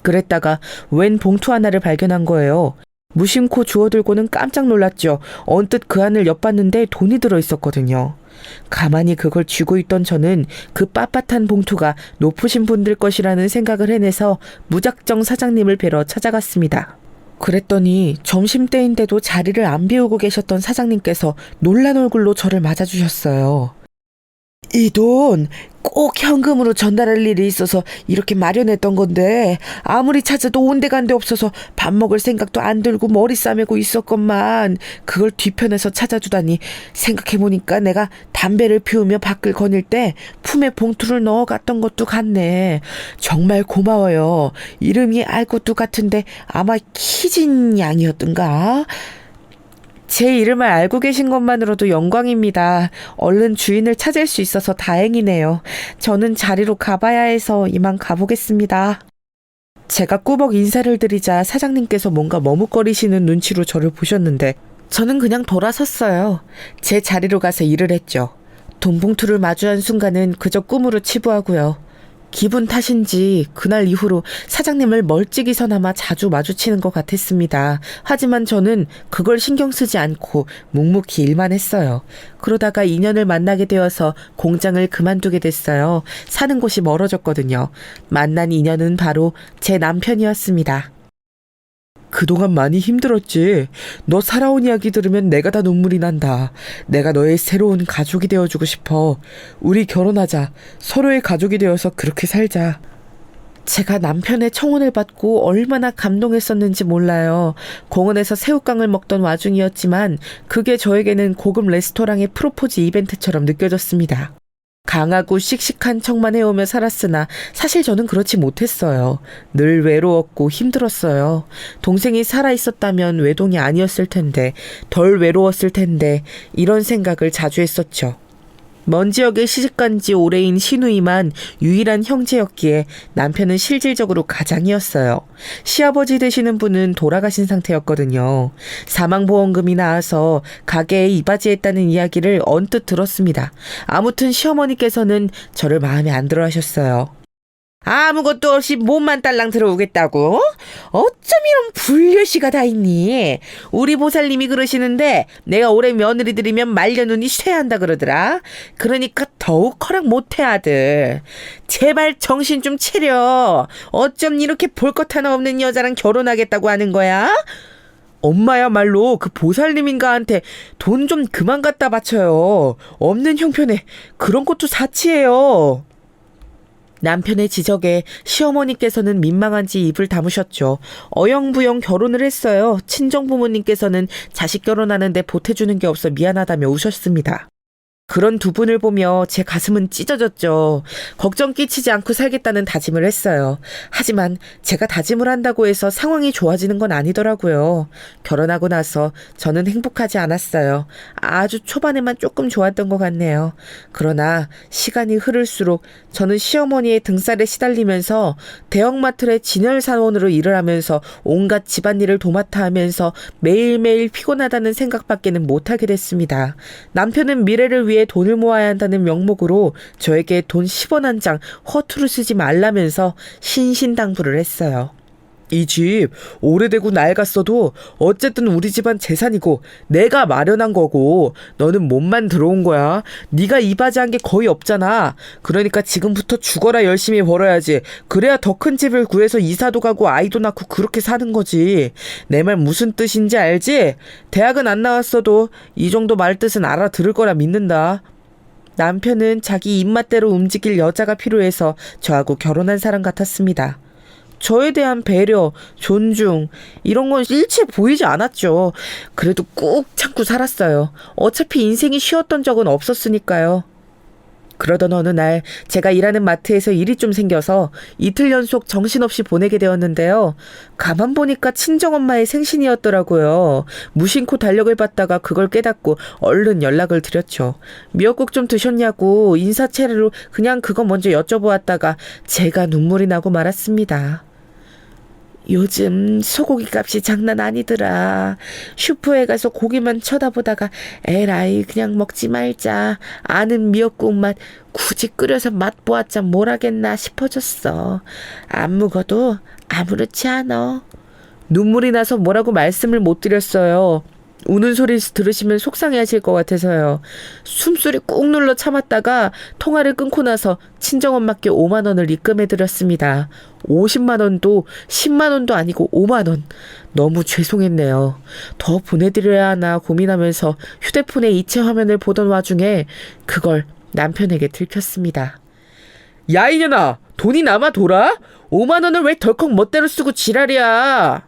[SPEAKER 2] 그랬다가 웬 봉투 하나를 발견한 거예요. 무심코 주워들고는 깜짝 놀랐죠. 언뜻 그 안을 엿봤는데 돈이 들어있었거든요. 가만히 그걸 쥐고 있던 저는 그 빳빳한 봉투가 높으신 분들 것이라는 생각을 해내서 무작정 사장님을 뵈러 찾아갔습니다. 그랬더니 점심때인데도 자리를 안 비우고 계셨던 사장님께서 놀란 얼굴로 저를 맞아주셨어요. 이 돈 꼭 현금으로 전달할 일이 있어서 이렇게 마련했던 건데 아무리 찾아도 온데간데 없어서 밥 먹을 생각도 안 들고 머리 싸매고 있었건만 그걸 뒤편에서 찾아주다니 생각해보니까 내가 담배를 피우며 밖을 거닐 때 품에 봉투를 넣어갔던 것도 같네. 정말 고마워요. 이름이 알 것도 같은데 아마 키진 양이었던가? 제 이름을 알고 계신 것만으로도 영광입니다. 얼른 주인을 찾을 수 있어서 다행이네요. 저는 자리로 가봐야 해서 이만 가보겠습니다. 제가 꾸벅 인사를 드리자 사장님께서 뭔가 머뭇거리시는 눈치로 저를 보셨는데 저는 그냥 돌아섰어요. 제 자리로 가서 일을 했죠. 돈봉투를 마주한 순간은 그저 꿈으로 치부하고요. 기분 탓인지 그날 이후로 사장님을 멀찍이서나마 자주 마주치는 것 같았습니다. 하지만 저는 그걸 신경 쓰지 않고 묵묵히 일만 했어요. 그러다가 인연을 만나게 되어서 공장을 그만두게 됐어요. 사는 곳이 멀어졌거든요. 만난 인연은 바로 제 남편이었습니다. 그동안 많이 힘들었지. 너 살아온 이야기 들으면 내가 다 눈물이 난다. 내가 너의 새로운 가족이 되어주고 싶어. 우리 결혼하자. 서로의 가족이 되어서 그렇게 살자. 제가 남편의 청혼을 받고 얼마나 감동했었는지 몰라요. 공원에서 새우깡을 먹던 와중이었지만 그게 저에게는 고급 레스토랑의 프로포즈 이벤트처럼 느껴졌습니다. 강하고 씩씩한 척만 해오며 살았으나 사실 저는 그렇지 못했어요. 늘 외로웠고 힘들었어요. 동생이 살아있었다면 외동이 아니었을 텐데, 덜 외로웠을 텐데 이런 생각을 자주 했었죠. 먼 지역에 시집간 지 오래인 시누이만 유일한 형제였기에 남편은 실질적으로 가장이었어요. 시아버지 되시는 분은 돌아가신 상태였거든요. 사망보험금이 나와서 가게에 이바지했다는 이야기를 언뜻 들었습니다. 아무튼 시어머니께서는 저를 마음에 안 들어 하셨어요. 아무것도 없이 몸만 딸랑 들어오겠다고? 어쩜 이런 불려시가 다 있니? 우리 보살님이 그러시는데 내가 올해 며느리 들이면 말려눈이 쇠한다 그러더라. 그러니까 더욱 허락 못해 아들. 제발 정신 좀 차려. 어쩜 이렇게 볼 것 하나 없는 여자랑 결혼하겠다고 하는 거야? 엄마야말로 그 보살님인가한테 돈 좀 그만 갖다 바쳐요. 없는 형편에 그런 것도 사치예요. 남편의 지적에 시어머니께서는 민망한지 입을 다무셨죠. 어영부영 결혼을 했어요. 친정부모님께서는 자식 결혼하는데 보태주는 게 없어 미안하다며 우셨습니다. 그런 두 분을 보며 제 가슴은 찢어졌죠. 걱정 끼치지 않고 살겠다는 다짐을 했어요. 하지만 제가 다짐을 한다고 해서 상황이 좋아지는 건 아니더라고요. 결혼하고 나서 저는 행복하지 않았어요. 아주 초반에만 조금 좋았던 것 같네요. 그러나 시간이 흐를수록 저는 시어머니의 등살에 시달리면서 대형마트의 진열사원으로 일을 하면서 온갖 집안일을 도맡아 하면서 매일매일 피곤하다는 생각밖에는 못하게 됐습니다. 남편은 미래를 위해 돈을 모아야 한다는 명목으로 저에게 돈 10원 한 장 허투루 쓰지 말라면서 신신당부를 했어요. 이 집 오래되고 낡았어도 어쨌든 우리 집안 재산이고 내가 마련한 거고 너는 몸만 들어온 거야. 네가 이바지한 게 거의 없잖아. 그러니까 지금부터 죽어라 열심히 벌어야지. 그래야 더 큰 집을 구해서 이사도 가고 아이도 낳고 그렇게 사는 거지. 내 말 무슨 뜻인지 알지? 대학은 안 나왔어도 이 정도 말 뜻은 알아들을 거라 믿는다. 남편은 자기 입맛대로 움직일 여자가 필요해서 저하고 결혼한 사람 같았습니다. 저에 대한 배려, 존중 이런 건 일체 보이지 않았죠. 그래도 꾹 참고 살았어요. 어차피 인생이 쉬었던 적은 없었으니까요. 그러던 어느 날 제가 일하는 마트에서 일이 좀 생겨서 이틀 연속 정신없이 보내게 되었는데요. 가만 보니까 친정엄마의 생신이었더라고요. 무심코 달력을 봤다가 그걸 깨닫고 얼른 연락을 드렸죠. 미역국 좀 드셨냐고 인사체로 그냥 그거 먼저 여쭤보았다가 제가 눈물이 나고 말았습니다. 요즘 소고기 값이 장난 아니더라. 슈퍼에 가서 고기만 쳐다보다가 에라이 그냥 먹지 말자. 아는 미역국 맛 굳이 끓여서 맛보았자 뭘 하겠나 싶어졌어. 안 묵어도 아무렇지 않아. 눈물이 나서 뭐라고 말씀을 못 드렸어요. 우는 소리 들으시면 속상해하실 것 같아서요. 숨소리 꾹 눌러 참았다가 통화를 끊고 나서 친정엄마께 5만 원을 입금해드렸습니다. 50만 원도 10만 원도 아니고 5만 원. 너무 죄송했네요. 더 보내드려야 하나 고민하면서 휴대폰의 이체 화면을 보던 와중에 그걸 남편에게 들켰습니다. 야 이년아, 돈이 남아 돌아? 5만 원을 왜 덜컥 멋대로 쓰고 지랄이야.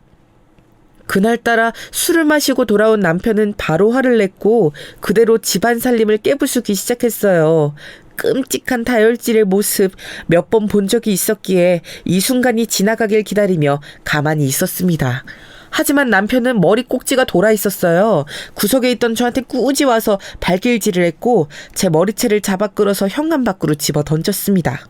[SPEAKER 2] 그날따라 술을 마시고 돌아온 남편은 바로 화를 냈고 그대로 집안 살림을 깨부수기 시작했어요. 끔찍한 다혈질의 모습 몇 번 본 적이 있었기에 이 순간이 지나가길 기다리며 가만히 있었습니다. 하지만 남편은 머리 꼭지가 돌아 있었어요. 구석에 있던 저한테 꾸지 와서 발길질을 했고 제 머리채를 잡아 끌어서 현관 밖으로 집어 던졌습니다.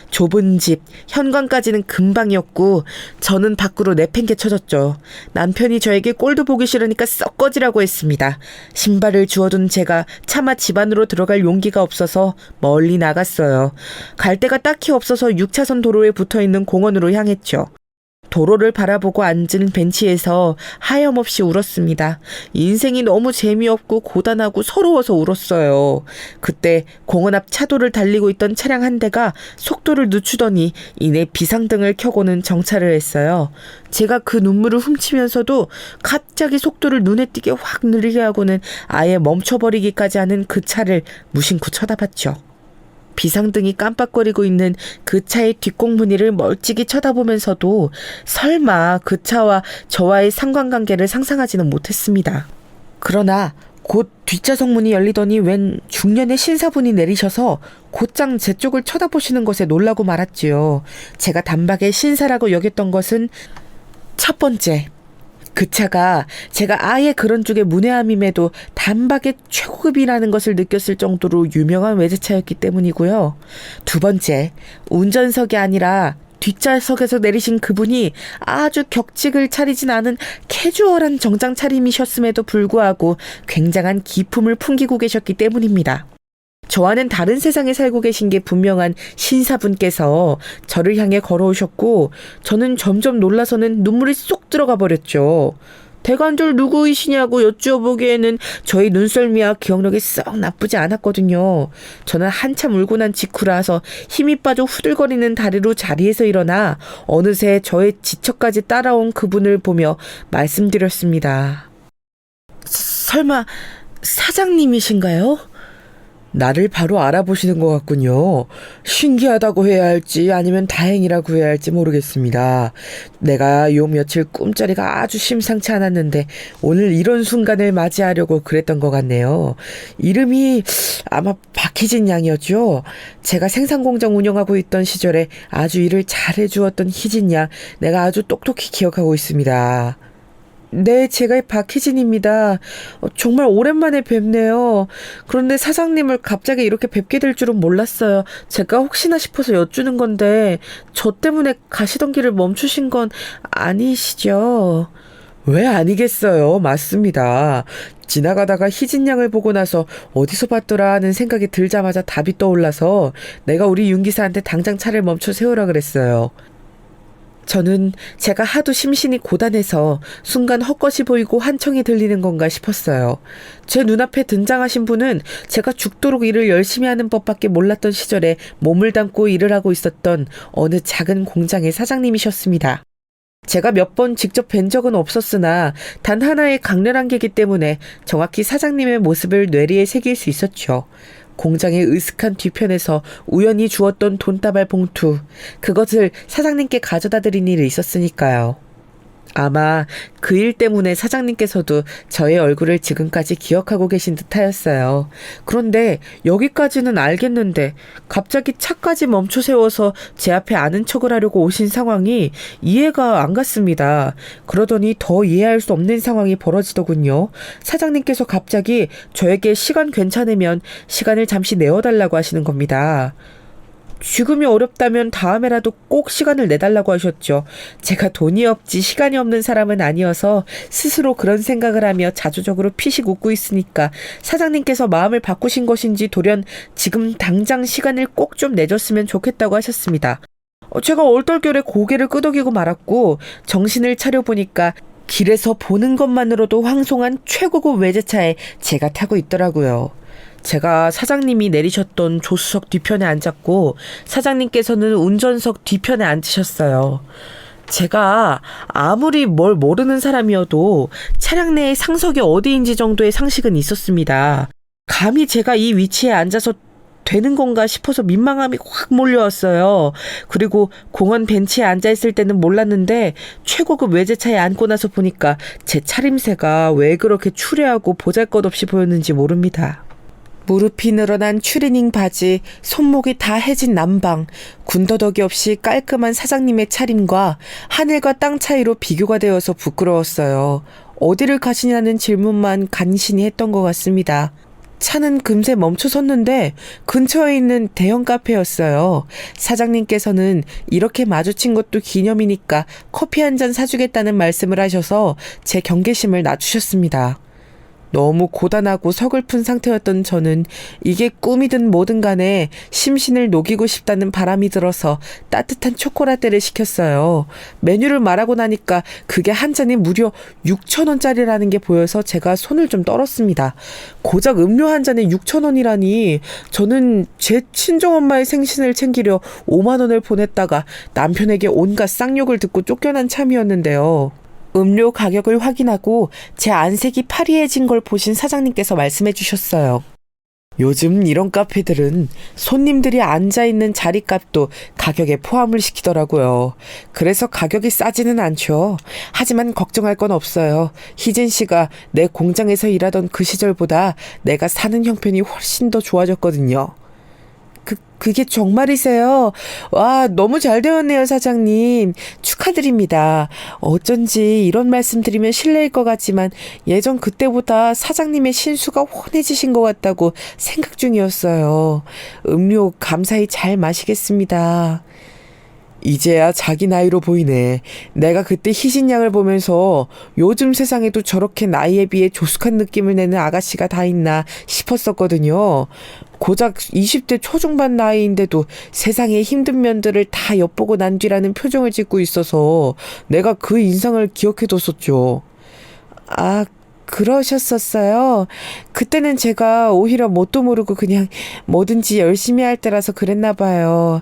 [SPEAKER 2] 좁은 집, 현관까지는 금방이었고 저는 밖으로 내팽개쳐졌죠. 남편이 저에게 꼴도 보기 싫으니까 썩 꺼지라고 했습니다. 신발을 주워둔 제가 차마 집 안으로 들어갈 용기가 없어서 멀리 나갔어요. 갈 데가 딱히 없어서 6차선 도로에 붙어있는 공원으로 향했죠. 도로를 바라보고 앉은 벤치에서 하염없이 울었습니다. 인생이 너무 재미없고 고단하고 서러워서 울었어요. 그때 공원 앞 차도를 달리고 있던 차량 한 대가 속도를 늦추더니 이내 비상등을 켜고는 정차를 했어요. 제가 그 눈물을 훔치면서도 갑자기 속도를 눈에 띄게 확 느리게 하고는 아예 멈춰버리기까지 하는 그 차를 무심코 쳐다봤죠. 비상등이 깜빡거리고 있는 그 차의 뒷공무니를 멀찍이 쳐다보면서도 설마 그 차와 저와의 상관관계를 상상하지는 못했습니다. 그러나 곧 뒷좌석 문이 열리더니 웬 중년의 신사분이 내리셔서 곧장 제 쪽을 쳐다보시는 것에 놀라고 말았지요. 제가 단박에 신사라고 여겼던 것은 첫 번째, 그 차가 제가 아예 그런 쪽에 문외함임에도 단박에 최고급이라는 것을 느꼈을 정도로 유명한 외제차였기 때문이고요. 두 번째, 운전석이 아니라 뒷좌석에서 내리신 그분이 아주 격식을 차리진 않은 캐주얼한 정장 차림이셨음에도 불구하고 굉장한 기품을 풍기고 계셨기 때문입니다. 저와는 다른 세상에 살고 계신 게 분명한 신사분께서 저를 향해 걸어오셨고 저는 점점 놀라서는 눈물이 쏙 들어가 버렸죠. 대관절 누구이시냐고 여쭈어보기에는 저희 눈썰미와 기억력이 썩 나쁘지 않았거든요. 저는 한참 울고 난 직후라서 힘이 빠져 후들거리는 다리로 자리에서 일어나 어느새 저의 지척까지 따라온 그분을 보며 말씀드렸습니다. 설마 사장님이신가요? 나를 바로 알아보시는 것 같군요. 신기하다고 해야 할지 아니면 다행이라고 해야 할지 모르겠습니다. 내가 요 며칠 꿈자리가 아주 심상치 않았는데 오늘 이런 순간을 맞이하려고 그랬던 것 같네요. 이름이 아마 박희진 양이었죠. 제가 생산공장 운영하고 있던 시절에 아주 일을 잘해주었던 희진 양, 내가 아주 똑똑히 기억하고 있습니다. 네, 제가 박희진입니다. 정말 오랜만에 뵙네요. 그런데 사장님을 갑자기 이렇게 뵙게 될 줄은 몰랐어요. 제가 혹시나 싶어서 여쭈는 건데 저 때문에 가시던 길을 멈추신 건 아니시죠? 왜 아니겠어요. 맞습니다. 지나가다가 희진 양을 보고 나서 어디서 봤더라 하는 생각이 들자마자 답이 떠올라서 내가 우리 윤 기사한테 당장 차를 멈춰 세우라 그랬어요. 저는 제가 하도 심신이 고단해서 순간 헛것이 보이고 환청이 들리는 건가 싶었어요. 제 눈앞에 등장하신 분은 제가 죽도록 일을 열심히 하는 법밖에 몰랐던 시절에 몸을 담고 일을 하고 있었던 어느 작은 공장의 사장님이셨습니다. 제가 몇 번 직접 뵌 적은 없었으나 단 하나의 강렬한 계기 때문에 정확히 사장님의 모습을 뇌리에 새길 수 있었죠. 공장의 으슥한 뒤편에서 우연히 주었던 돈다발 봉투, 그것을 사장님께 가져다 드린 일이 있었으니까요. 아마 그 일 때문에 사장님께서도 저의 얼굴을 지금까지 기억하고 계신 듯하였어요. 그런데 여기까지는 알겠는데 갑자기 차까지 멈춰 세워서 제 앞에 아는 척을 하려고 오신 상황이 이해가 안 갔습니다. 그러더니 더 이해할 수 없는 상황이 벌어지더군요. 사장님께서 갑자기 저에게 시간 괜찮으면 시간을 잠시 내어달라고 하시는 겁니다. 지금이 어렵다면 다음에라도 꼭 시간을 내달라고 하셨죠. 제가 돈이 없지 시간이 없는 사람은 아니어서 스스로 그런 생각을 하며 자조적으로 피식 웃고 있으니까 사장님께서 마음을 바꾸신 것인지 돌연 지금 당장 시간을 꼭 좀 내줬으면 좋겠다고 하셨습니다. 제가 얼떨결에 고개를 끄덕이고 말았고 정신을 차려보니까 길에서 보는 것만으로도 황송한 최고급 외제차에 제가 타고 있더라고요. 제가 사장님이 내리셨던 조수석 뒤편에 앉았고 사장님께서는 운전석 뒤편에 앉으셨어요. 제가 아무리 뭘 모르는 사람이어도 차량 내의 상석이 어디인지 정도의 상식은 있었습니다. 감히 제가 이 위치에 앉아서 되는 건가 싶어서 민망함이 확 몰려왔어요. 그리고 공원 벤치에 앉아있을 때는 몰랐는데 최고급 외제차에 앉고 나서 보니까 제 차림새가 왜 그렇게 추레하고 보잘것없이 보였는지 모릅니다. 무릎이 늘어난 추리닝 바지, 손목이 다 해진 남방, 군더더기 없이 깔끔한 사장님의 차림과 하늘과 땅 차이로 비교가 되어서 부끄러웠어요. 어디를 가시냐는 질문만 간신히 했던 것 같습니다. 차는 금세 멈춰 섰는데 근처에 있는 대형 카페였어요. 사장님께서는 이렇게 마주친 것도 기념이니까 커피 한 잔 사주겠다는 말씀을 하셔서 제 경계심을 낮추셨습니다. 너무 고단하고 서글픈 상태였던 저는 이게 꿈이든 뭐든 간에 심신을 녹이고 싶다는 바람이 들어서 따뜻한 초코라떼를 시켰어요. 메뉴를 말하고 나니까 그게 한 잔이 무려 6,000원짜리라는 게 보여서 제가 손을 좀 떨었습니다. 고작 음료 한 잔에 6,000원이라니 저는 제 친정엄마의 생신을 챙기려 5만 원을 보냈다가 남편에게 온갖 쌍욕을 듣고 쫓겨난 참이었는데요. 음료 가격을 확인하고 제 안색이 파리해진 걸 보신 사장님께서 말씀해 주셨어요. 요즘 이런 카페들은 손님들이 앉아있는 자리값도 가격에 포함을 시키더라고요. 그래서 가격이 싸지는 않죠. 하지만 걱정할 건 없어요. 희진 씨가 내 공장에서 일하던 그 시절보다 내가 사는 형편이 훨씬 더 좋아졌거든요. 그게 정말이세요? 와, 너무 잘 되었네요, 사장님. 축하드립니다. 어쩐지 이런 말씀 드리면 실례일 것 같지만 예전 그때보다 사장님의 신수가 훤해지신 것 같다고 생각 중이었어요. 음료 감사히 잘 마시겠습니다. 이제야 자기 나이로 보이네. 내가 그때 희진 양을 보면서 요즘 세상에도 저렇게 나이에 비해 조숙한 느낌을 내는 아가씨가 다 있나 싶었었거든요. 고작 20대 초중반 나이인데도 세상의 힘든 면들을 다 엿보고 난 뒤라는 표정을 짓고 있어서 내가 그 인상을 기억해뒀었죠. 아, 그러셨었어요. 그때는 제가 오히려 뭣도 모르고 그냥 뭐든지 열심히 할 때라서 그랬나 봐요.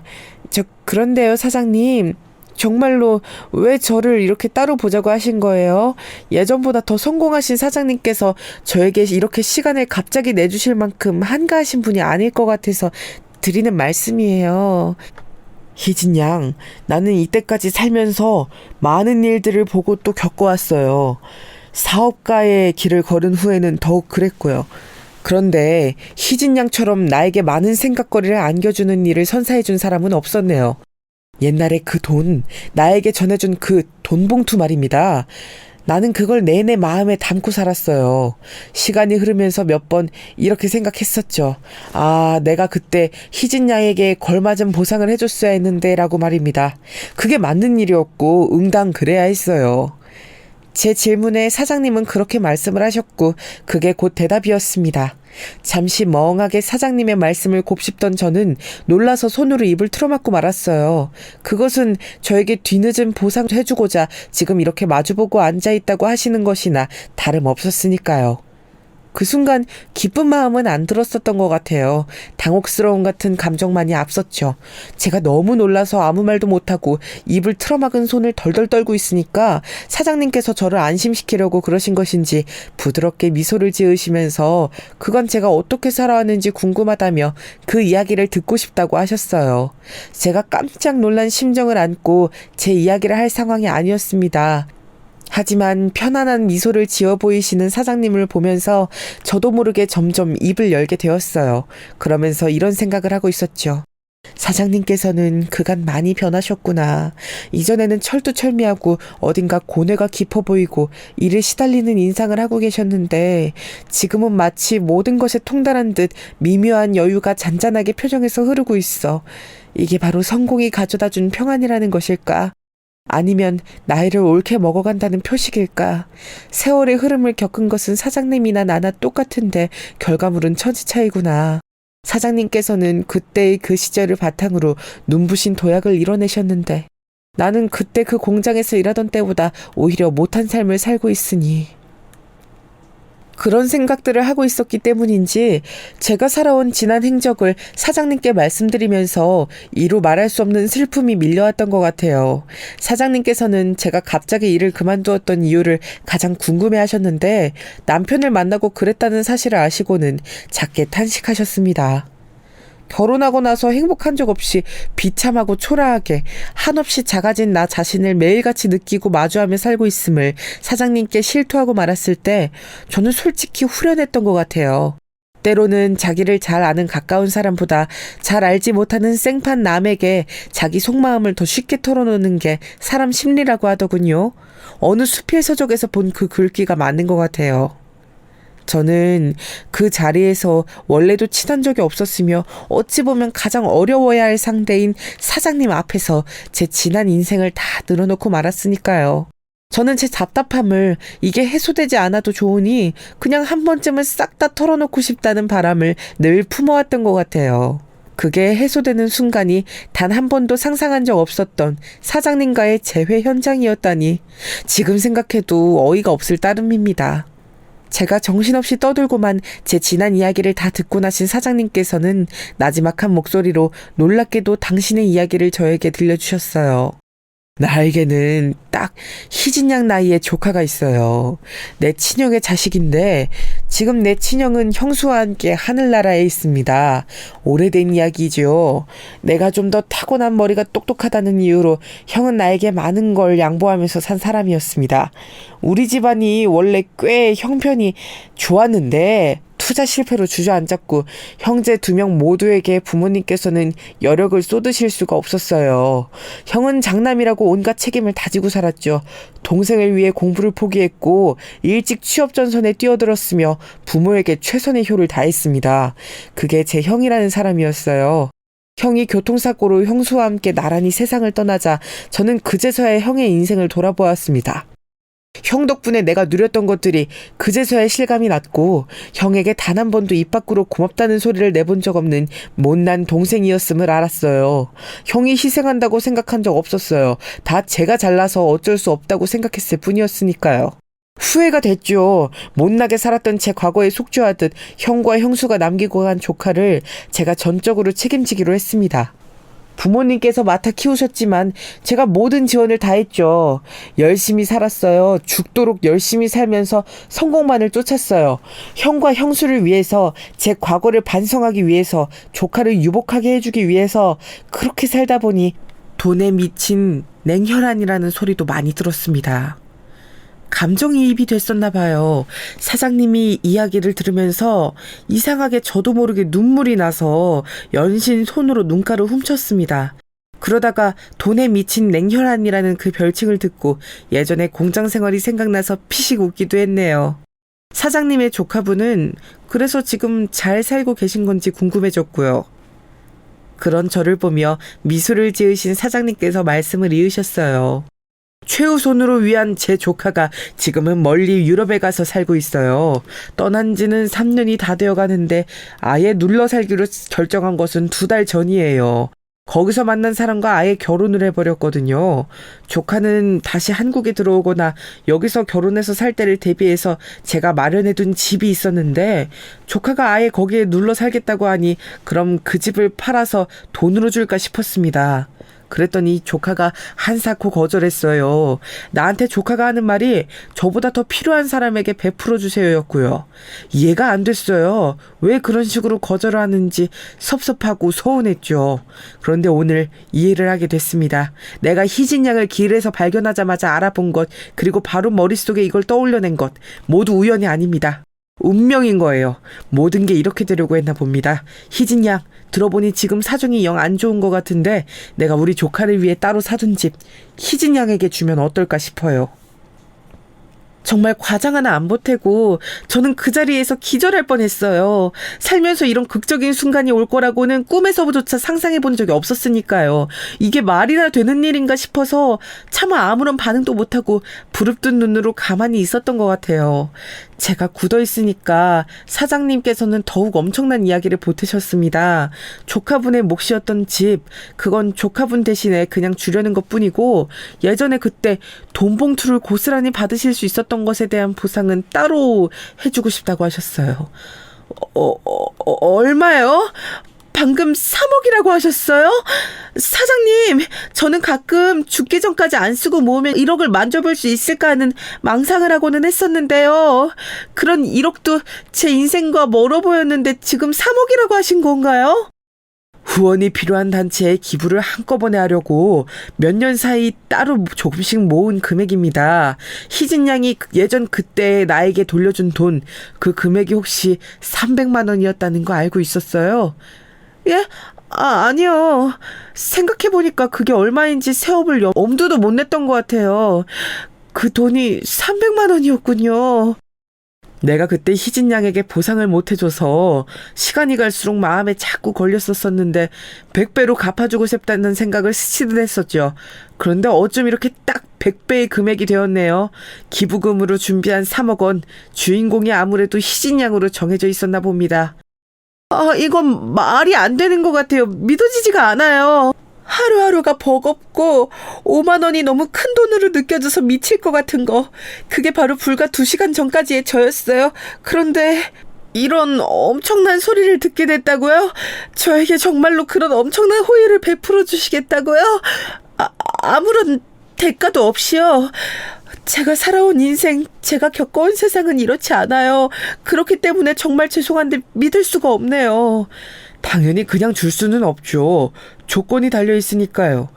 [SPEAKER 2] 그런데요, 사장님. 정말로 왜 저를 이렇게 따로 보자고 하신 거예요? 예전보다 더 성공하신 사장님께서 저에게 이렇게 시간을 갑자기 내주실 만큼 한가하신 분이 아닐 것 같아서 드리는 말씀이에요. 희진 양, 나는 이때까지 살면서 많은 일들을 보고 또 겪어왔어요. 사업가의 길을 걸은 후에는 더욱 그랬고요. 그런데 희진 양처럼 나에게 많은 생각거리를 안겨주는 일을 선사해준 사람은 없었네요. 옛날에 그 돈, 나에게 전해준 그 돈 봉투 말입니다. 나는 그걸 내내 마음에 담고 살았어요. 시간이 흐르면서 몇 번 이렇게 생각했었죠. 아, 내가 그때 희진 양에게 걸맞은 보상을 해줬어야 했는데 라고 말입니다. 그게 맞는 일이었고 응당 그래야 했어요. 제 질문에 사장님은 그렇게 말씀을 하셨고 그게 곧 대답이었습니다. 잠시 멍하게 사장님의 말씀을 곱씹던 저는 놀라서 손으로 입을 틀어막고 말았어요. 그것은 저에게 뒤늦은 보상을 해주고자 지금 이렇게 마주보고 앉아있다고 하시는 것이나 다름없었으니까요. 그 순간 기쁜 마음은 안 들었었던 것 같아요. 당혹스러움 같은 감정만이 앞섰죠. 제가 너무 놀라서 아무 말도 못하고 입을 틀어막은 손을 덜덜 떨고 있으니까 사장님께서 저를 안심시키려고 그러신 것인지 부드럽게 미소를 지으시면서 그건 제가 어떻게 살아왔는지 궁금하다며 그 이야기를 듣고 싶다고 하셨어요. 제가 깜짝 놀란 심정을 안고 제 이야기를 할 상황이 아니었습니다. 하지만 편안한 미소를 지어 보이시는 사장님을 보면서 저도 모르게 점점 입을 열게 되었어요. 그러면서 이런 생각을 하고 있었죠. 사장님께서는 그간 많이 변하셨구나. 이전에는 철두철미하고 어딘가 고뇌가 깊어 보이고 일에 시달리는 인상을 하고 계셨는데 지금은 마치 모든 것에 통달한 듯 미묘한 여유가 잔잔하게 표정에서 흐르고 있어. 이게 바로 성공이 가져다 준 평안이라는 것일까? 아니면 나이를 옳게 먹어간다는 표식일까? 세월의 흐름을 겪은 것은 사장님이나 나나 똑같은데 결과물은 천지 차이구나. 사장님께서는 그때의 그 시절을 바탕으로 눈부신 도약을 이뤄내셨는데 나는 그때 그 공장에서 일하던 때보다 오히려 못한 삶을 살고 있으니 그런 생각들을 하고 있었기 때문인지 제가 살아온 지난 행적을 사장님께 말씀드리면서 이루 말할 수 없는 슬픔이 밀려왔던 것 같아요. 사장님께서는 제가 갑자기 일을 그만두었던 이유를 가장 궁금해하셨는데 남편을 만나고 그랬다는 사실을 아시고는 작게 탄식하셨습니다. 결혼하고 나서 행복한 적 없이 비참하고 초라하게 한없이 작아진 나 자신을 매일같이 느끼고 마주하며 살고 있음을 사장님께 실토하고 말았을 때 저는 솔직히 후련했던 것 같아요. 때로는 자기를 잘 아는 가까운 사람보다 잘 알지 못하는 생판 남에게 자기 속마음을 더 쉽게 털어놓는 게 사람 심리라고 하더군요. 어느 수필 서적에서 본 그 글귀가 맞는 것 같아요. 저는 그 자리에서 원래도 친한 적이 없었으며 어찌 보면 가장 어려워야 할 상대인 사장님 앞에서 제 지난 인생을 다 늘어놓고 말았으니까요. 저는 제 답답함을 이게 해소되지 않아도 좋으니 그냥 한 번쯤은 싹 다 털어놓고 싶다는 바람을 늘 품어왔던 것 같아요. 그게 해소되는 순간이 단 한 번도 상상한 적 없었던 사장님과의 재회 현장이었다니 지금 생각해도 어이가 없을 따름입니다. 제가 정신없이 떠들고만 제 지난 이야기를 다 듣고 나신 사장님께서는 나지막한 목소리로 놀랍게도 당신의 이야기를 저에게 들려주셨어요. 나에게는 딱 희진 양 나이의 조카가 있어요. 내 친형의 자식인데 지금 내 친형은 형수와 함께 하늘나라에 있습니다. 오래된 이야기죠. 내가 좀 더 타고난 머리가 똑똑하다는 이유로 형은 나에게 많은 걸 양보하면서 산 사람이었습니다. 우리 집안이 원래 꽤 형편이 좋았는데 투자 실패로 주저앉았고 형제 2명 모두에게 부모님께서는 여력을 쏟으실 수가 없었어요. 형은 장남이라고 온갖 책임을 다지고 살았죠. 동생을 위해 공부를 포기했고 일찍 취업 전선에 뛰어들었으며 부모에게 최선의 효를 다했습니다. 그게 제 형이라는 사람이었어요. 형이 교통사고로 형수와 함께 나란히 세상을 떠나자 저는 그제서야 형의 인생을 돌아보았습니다. 형 덕분에 내가 누렸던 것들이 그제서야 실감이 났고 형에게 단 한 번도 입 밖으로 고맙다는 소리를 내본 적 없는 못난 동생이었음을 알았어요. 형이 희생한다고 생각한 적 없었어요. 다 제가 잘나서 어쩔 수 없다고 생각했을 뿐이었으니까요. 후회가 됐죠. 못나게 살았던 제 과거에 속죄하듯 형과 형수가 남기고 간 조카를 제가 전적으로 책임지기로 했습니다. 부모님께서 맡아 키우셨지만 제가 모든 지원을 다했죠. 열심히 살았어요. 죽도록 열심히 살면서 성공만을 쫓았어요. 형과 형수를 위해서 제 과거를 반성하기 위해서 조카를 유복하게 해주기 위해서 그렇게 살다 보니 돈에 미친 냉혈한이라는 소리도 많이 들었습니다. 감정이입이 됐었나 봐요. 사장님이 이야기를 들으면서 이상하게 저도 모르게 눈물이 나서 연신 손으로 눈가를 훔쳤습니다. 그러다가 돈에 미친 냉혈한이라는 그 별칭을 듣고 예전에 공장 생활이 생각나서 피식 웃기도 했네요. 사장님의 조카분은 그래서 지금 잘 살고 계신 건지 궁금해졌고요. 그런 저를 보며 미소를 지으신 사장님께서 말씀을 이으셨어요. 최우선으로 위한 제 조카가 지금은 멀리 유럽에 가서 살고 있어요. 떠난 지는 3년이 다 되어 가는데 아예 눌러 살기로 결정한 것은 2달 전이에요. 거기서 만난 사람과 아예 결혼을 해버렸거든요. 조카는 다시 한국에 들어오거나 여기서 결혼해서 살 때를 대비해서 제가 마련해둔 집이 있었는데 조카가 아예 거기에 눌러 살겠다고 하니 그럼 그 집을 팔아서 돈으로 줄까 싶었습니다. 그랬더니 조카가 한사코 거절했어요. 나한테 조카가 하는 말이 저보다 더 필요한 사람에게 베풀어 주세요였고요. 이해가 안 됐어요. 왜 그런 식으로 거절을 하는지 섭섭하고 서운했죠. 그런데 오늘 이해를 하게 됐습니다. 내가 희진 양을 길에서 발견하자마자 알아본 것, 그리고 바로 머릿속에 이걸 떠올려낸 것, 모두 우연이 아닙니다. 운명인 거예요. 모든 게 이렇게 되려고 했나 봅니다. 희진 양, 들어보니 지금 사정이 영 안 좋은 것 같은데 내가 우리 조카를 위해 따로 사둔 집 희진 양에게 주면 어떨까 싶어요. 정말 과장 하나 안 보태고 저는 그 자리에서 기절할 뻔했어요. 살면서 이런 극적인 순간이 올 거라고는 꿈에서조차 상상해 본 적이 없었으니까요. 이게 말이나 되는 일인가 싶어서 차마 아무런 반응도 못하고 부릅뜬 눈으로 가만히 있었던 것 같아요. 제가 굳어있으니까 사장님께서는 더욱 엄청난 이야기를 보태셨습니다. 조카분의 몫이었던 집, 그건 조카분 대신에 그냥 주려는 것뿐이고 예전에 그때 돈 봉투를 고스란히 받으실 수 있었던 것에 대한 보상은 따로 해주고 싶다고 하셨어요. 얼마요? 방금 3억이라고 하셨어요? 사장님, 저는 가끔 죽기 전까지 안 쓰고 모으면 1억을 만져볼 수 있을까 하는 망상을 하고는 했었는데요. 그런 1억도 제 인생과 멀어 보였는데 지금 3억이라고 하신 건가요? 후원이 필요한 단체에 기부를 한꺼번에 하려고 몇 년 사이 따로 조금씩 모은 금액입니다. 희진 양이 예전 그때 나에게 돌려준 돈, 그 금액이 혹시 300만 원이었다는 거 알고 있었어요? 예? 아니요. 생각해보니까 그게 얼마인지 세어볼 엄두도 못 냈던 것 같아요. 그 돈이 300만 원이었군요. 내가 그때 희진 양에게 보상을 못 해줘서 시간이 갈수록 마음에 자꾸 걸렸었는데 100배로 갚아주고 싶다는 생각을 스치듯 했었죠. 그런데 어쩜 이렇게 딱 100배의 금액이 되었네요. 기부금으로 준비한 3억 원, 주인공이 아무래도 희진 양으로 정해져 있었나 봅니다. 이건 말이 안 되는 것 같아요. 믿어지지가 않아요. 하루하루가 버겁고 5만 원이 너무 큰 돈으로 느껴져서 미칠 것 같은 거. 그게 바로 불과 2시간 전까지의 저였어요. 그런데 이런 엄청난 소리를 듣게 됐다고요? 저에게 정말로 그런 엄청난 호의를 베풀어 주시겠다고요? 아무런 대가도 없이요. 제가 살아온 인생, 제가 겪어온 세상은 이렇지 않아요. 그렇기 때문에 정말 죄송한데 믿을 수가 없네요. 당연히 그냥 줄 수는 없죠. 조건이 달려있으니까요.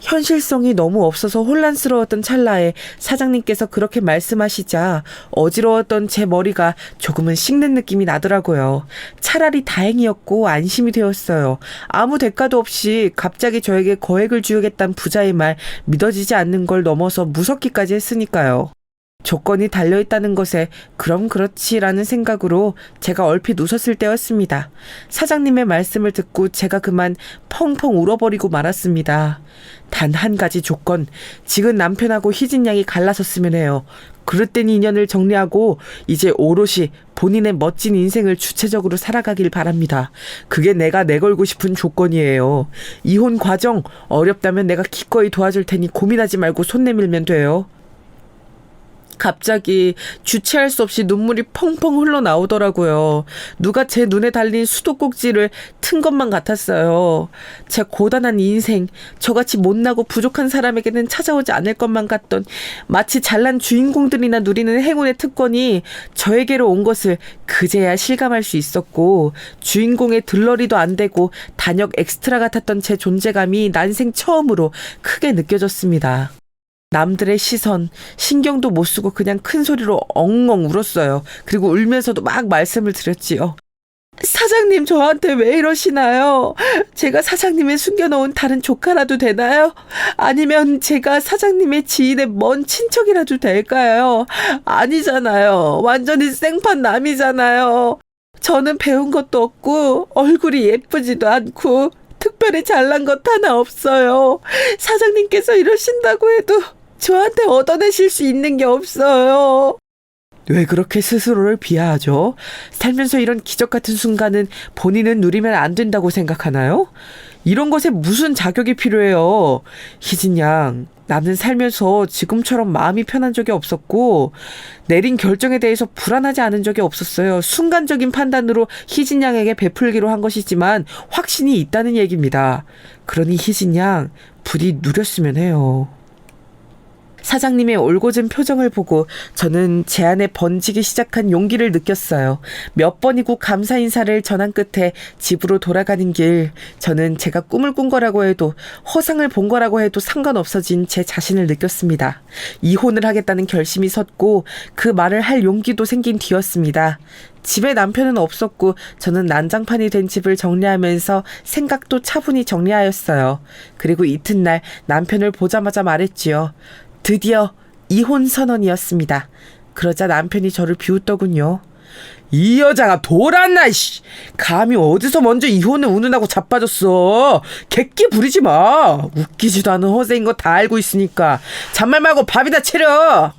[SPEAKER 2] 현실성이 너무 없어서 혼란스러웠던 찰나에 사장님께서 그렇게 말씀하시자 어지러웠던 제 머리가 조금은 식는 느낌이 나더라고요. 차라리 다행이었고 안심이 되었어요. 아무 대가도 없이 갑자기 저에게 거액을 주겠다는 부자의 말 믿어지지 않는 걸 넘어서 무섭기까지 했으니까요. 조건이 달려있다는 것에 그럼 그렇지라는 생각으로 제가 얼핏 웃었을 때였습니다. 사장님의 말씀을 듣고 제가 그만 펑펑 울어버리고 말았습니다. 단 한 가지 조건, 지금 남편하고 희진 양이 갈라섰으면 해요. 그릇된 인연을 정리하고 이제 오롯이 본인의 멋진 인생을 주체적으로 살아가길 바랍니다. 그게 내가 내걸고 싶은 조건이에요. 이혼 과정 어렵다면 내가 기꺼이 도와줄 테니 고민하지 말고 손 내밀면 돼요. 갑자기 주체할 수 없이 눈물이 펑펑 흘러나오더라고요. 누가 제 눈에 달린 수도꼭지를 튼 것만 같았어요. 제 고단한 인생, 저같이 못나고 부족한 사람에게는 찾아오지 않을 것만 같던 마치 잘난 주인공들이나 누리는 행운의 특권이 저에게로 온 것을 그제야 실감할 수 있었고, 주인공의 들러리도 안 되고 단역 엑스트라 같았던 제 존재감이 난생 처음으로 크게 느껴졌습니다. 남들의 시선, 신경도 못 쓰고 그냥 큰 소리로 엉엉 울었어요. 그리고 울면서도 막 말씀을 드렸지요. 사장님, 저한테 왜 이러시나요? 제가 사장님의 숨겨놓은 다른 조카라도 되나요? 아니면 제가 사장님의 지인의 먼 친척이라도 될까요? 아니잖아요. 완전히 생판 남이잖아요. 저는 배운 것도 없고 얼굴이 예쁘지도 않고 특별히 잘난 것 하나 없어요. 사장님께서 이러신다고 해도 저한테 얻어내실 수 있는 게 없어요. 왜 그렇게 스스로를 비하하죠? 살면서 이런 기적 같은 순간은 본인은 누리면 안 된다고 생각하나요? 이런 것에 무슨 자격이 필요해요? 희진 양, 나는 살면서 지금처럼 마음이 편한 적이 없었고 내린 결정에 대해서 불안하지 않은 적이 없었어요. 순간적인 판단으로 희진 양에게 베풀기로 한 것이지만 확신이 있다는 얘기입니다. 그러니 희진 양, 부디 누렸으면 해요. 사장님의 올곧은 표정을 보고 저는 제 안에 번지기 시작한 용기를 느꼈어요. 몇 번이고 감사 인사를 전한 끝에 집으로 돌아가는 길, 저는 제가 꿈을 꾼 거라고 해도 허상을 본 거라고 해도 상관없어진 제 자신을 느꼈습니다. 이혼을 하겠다는 결심이 섰고 그 말을 할 용기도 생긴 뒤였습니다. 집에 남편은 없었고 저는 난장판이 된 집을 정리하면서 생각도 차분히 정리하였어요. 그리고 이튿날 남편을 보자마자 말했지요. 드디어 이혼 선언이었습니다. 그러자 남편이 저를 비웃더군요. 이 여자가 돌았나, 씨. 감히 어디서 먼저 이혼을 운운하고 자빠졌어. 객기 부리지 마. 웃기지도 않은 허세인 거 다 알고 있으니까 잔말 말고 밥이나 차려.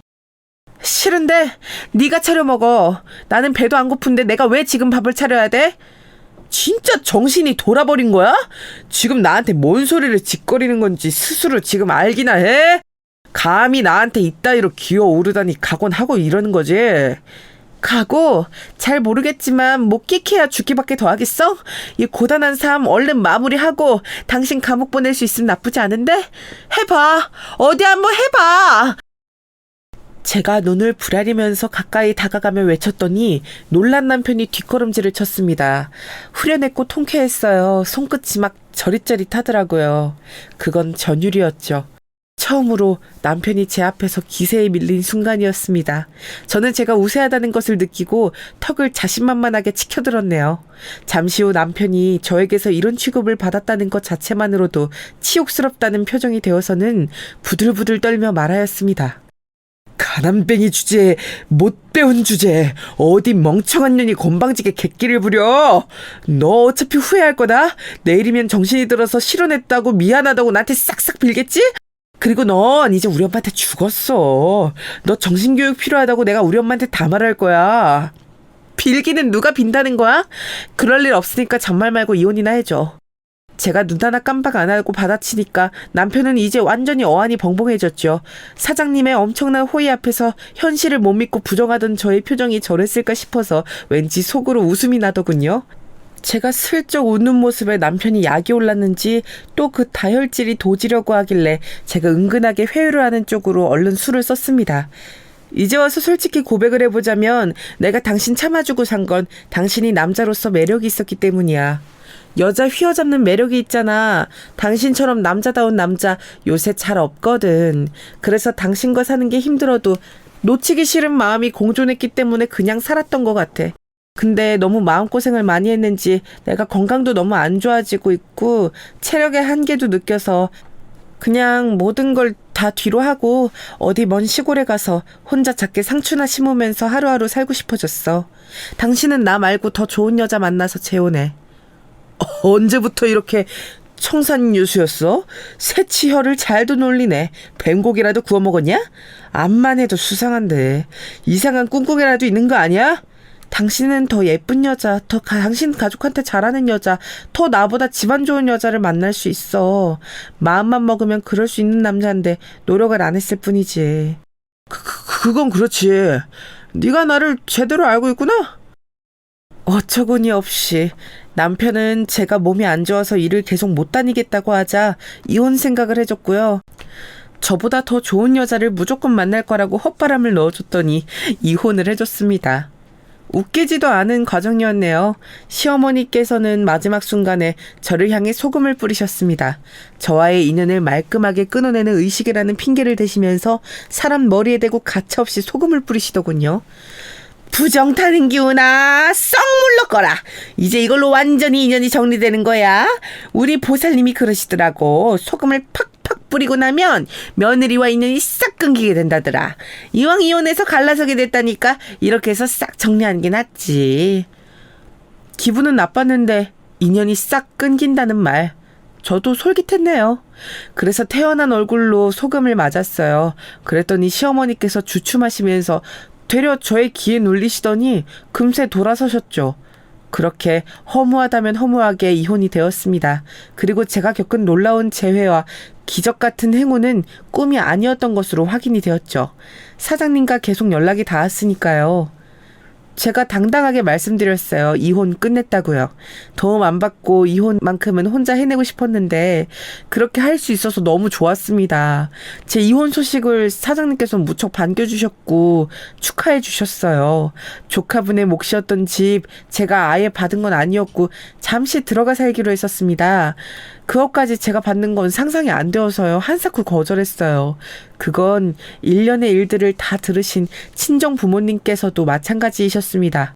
[SPEAKER 2] 싫은데 네가 차려 먹어. 나는 배도 안 고픈데 내가 왜 지금 밥을 차려야 돼? 진짜 정신이 돌아버린 거야? 지금 나한테 뭔 소리를 짓거리는 건지 스스로 지금 알기나 해? 감히 나한테 이따위로 기어오르다니 각오하고 이러는 거지. 각오? 잘 모르겠지만 못 끼케야 죽기밖에 더 하겠어? 이 고단한 삶 얼른 마무리하고 당신 감옥 보낼 수 있으면 나쁘지 않은데? 해봐. 어디 한번 해봐. 제가 눈을 부라리면서 가까이 다가가며 외쳤더니 놀란 남편이 뒷걸음질을 쳤습니다. 후련했고 통쾌했어요. 손끝이 막 저릿저릿하더라고요. 그건 전율이었죠. 처음으로 남편이 제 앞에서 기세에 밀린 순간이었습니다. 저는 제가 우세하다는 것을 느끼고 턱을 자신만만하게 치켜들었네요. 잠시 후 남편이 저에게서 이런 취급을 받았다는 것 자체만으로도 치욕스럽다는 표정이 되어서는 부들부들 떨며 말하였습니다. 가난뱅이 주제에 못 배운 주제에 어디 멍청한 년이 건방지게 객기를 부려. 너 어차피 후회할 거다. 내일이면 정신이 들어서 실언했다고 미안하다고 나한테 싹싹 빌겠지? 그리고 넌 이제 우리 엄마한테 죽었어. 너 정신교육 필요하다고 내가 우리 엄마한테 다 말할 거야. 빌기는 누가 빈다는 거야? 그럴 일 없으니까 잔말 말고 이혼이나 해줘. 제가 눈 하나 깜빡 안 하고 받아치니까 남편은 이제 완전히 어안이 벙벙해졌죠. 사장님의 엄청난 호의 앞에서 현실을 못 믿고 부정하던 저의 표정이 저랬을까 싶어서 왠지 속으로 웃음이 나더군요. 제가 슬쩍 웃는 모습에 남편이 약이 올랐는지 또 그 다혈질이 도지려고 하길래 제가 은근하게 회유를 하는 쪽으로 얼른 술을 썼습니다. 이제 와서 솔직히 고백을 해보자면 내가 당신 참아주고 산 건 당신이 남자로서 매력이 있었기 때문이야. 여자 휘어잡는 매력이 있잖아. 당신처럼 남자다운 남자 요새 잘 없거든. 그래서 당신과 사는 게 힘들어도 놓치기 싫은 마음이 공존했기 때문에 그냥 살았던 것 같아. 근데 너무 마음고생을 많이 했는지 내가 건강도 너무 안 좋아지고 있고 체력의 한계도 느껴서 그냥 모든 걸 다 뒤로 하고 어디 먼 시골에 가서 혼자 작게 상추나 심으면서 하루하루 살고 싶어졌어. 당신은 나 말고 더 좋은 여자 만나서 재혼해. 언제부터 이렇게 청산유수였어? 새치혀를 잘도 놀리네. 뱀고기라도 구워 먹었냐? 암만 해도 수상한데. 이상한 꿍꿍이라도 있는 거 아니야? 당신은 더 예쁜 여자, 당신 가족한테 잘하는 여자, 더 나보다 집안 좋은 여자를 만날 수 있어. 마음만 먹으면 그럴 수 있는 남자인데 노력을 안 했을 뿐이지. 그건 그렇지. 네가 나를 제대로 알고 있구나? 어처구니 없이 남편은 제가 몸이 안 좋아서 일을 계속 못 다니겠다고 하자 이혼 생각을 해줬고요. 저보다 더 좋은 여자를 무조건 만날 거라고 헛바람을 넣어줬더니 이혼을 해줬습니다. 웃기지도 않은 과정이었네요. 시어머니께서는 마지막 순간에 저를 향해 소금을 뿌리셨습니다. 저와의 인연을 말끔하게 끊어내는 의식이라는 핑계를 대시면서 사람 머리에 대고 가차없이 소금을 뿌리시더군요. 부정 타는 기우나 썩 물러거라. 이제 이걸로 완전히 인연이 정리되는 거야. 우리 보살님이 그러시더라고. 소금을 팍팍 뿌리고 나면 며느리와 인연이 싹 끊기게 된다더라. 이왕 이혼해서 갈라서게 됐다니까 이렇게 해서 싹 정리하는 게 낫지. 기분은 나빴는데 인연이 싹 끊긴다는 말 저도 솔깃했네요. 그래서 태어난 얼굴로 소금을 맞았어요. 그랬더니 시어머니께서 주춤하시면서 되려 저의 귀에 눌리시더니 금세 돌아서셨죠. 그렇게 허무하다면 허무하게 이혼이 되었습니다. 그리고 제가 겪은 놀라운 재회와 기적 같은 행운은 꿈이 아니었던 것으로 확인이 되었죠. 사장님과 계속 연락이 닿았으니까요. 제가 당당하게 말씀드렸어요. 이혼 끝냈다고요. 도움 안 받고 이혼만큼은 혼자 해내고 싶었는데 그렇게 할 수 있어서 너무 좋았습니다. 제 이혼 소식을 사장님께서 무척 반겨주셨고 축하해 주셨어요. 조카분의 몫이었던 집 제가 아예 받은 건 아니었고 잠시 들어가 살기로 했었습니다. 그것까지 제가 받는 건 상상이 안 되어서요. 한사코 거절했어요. 그건 일련의 일들을 다 들으신 친정 부모님께서도 마찬가지이셨습니다.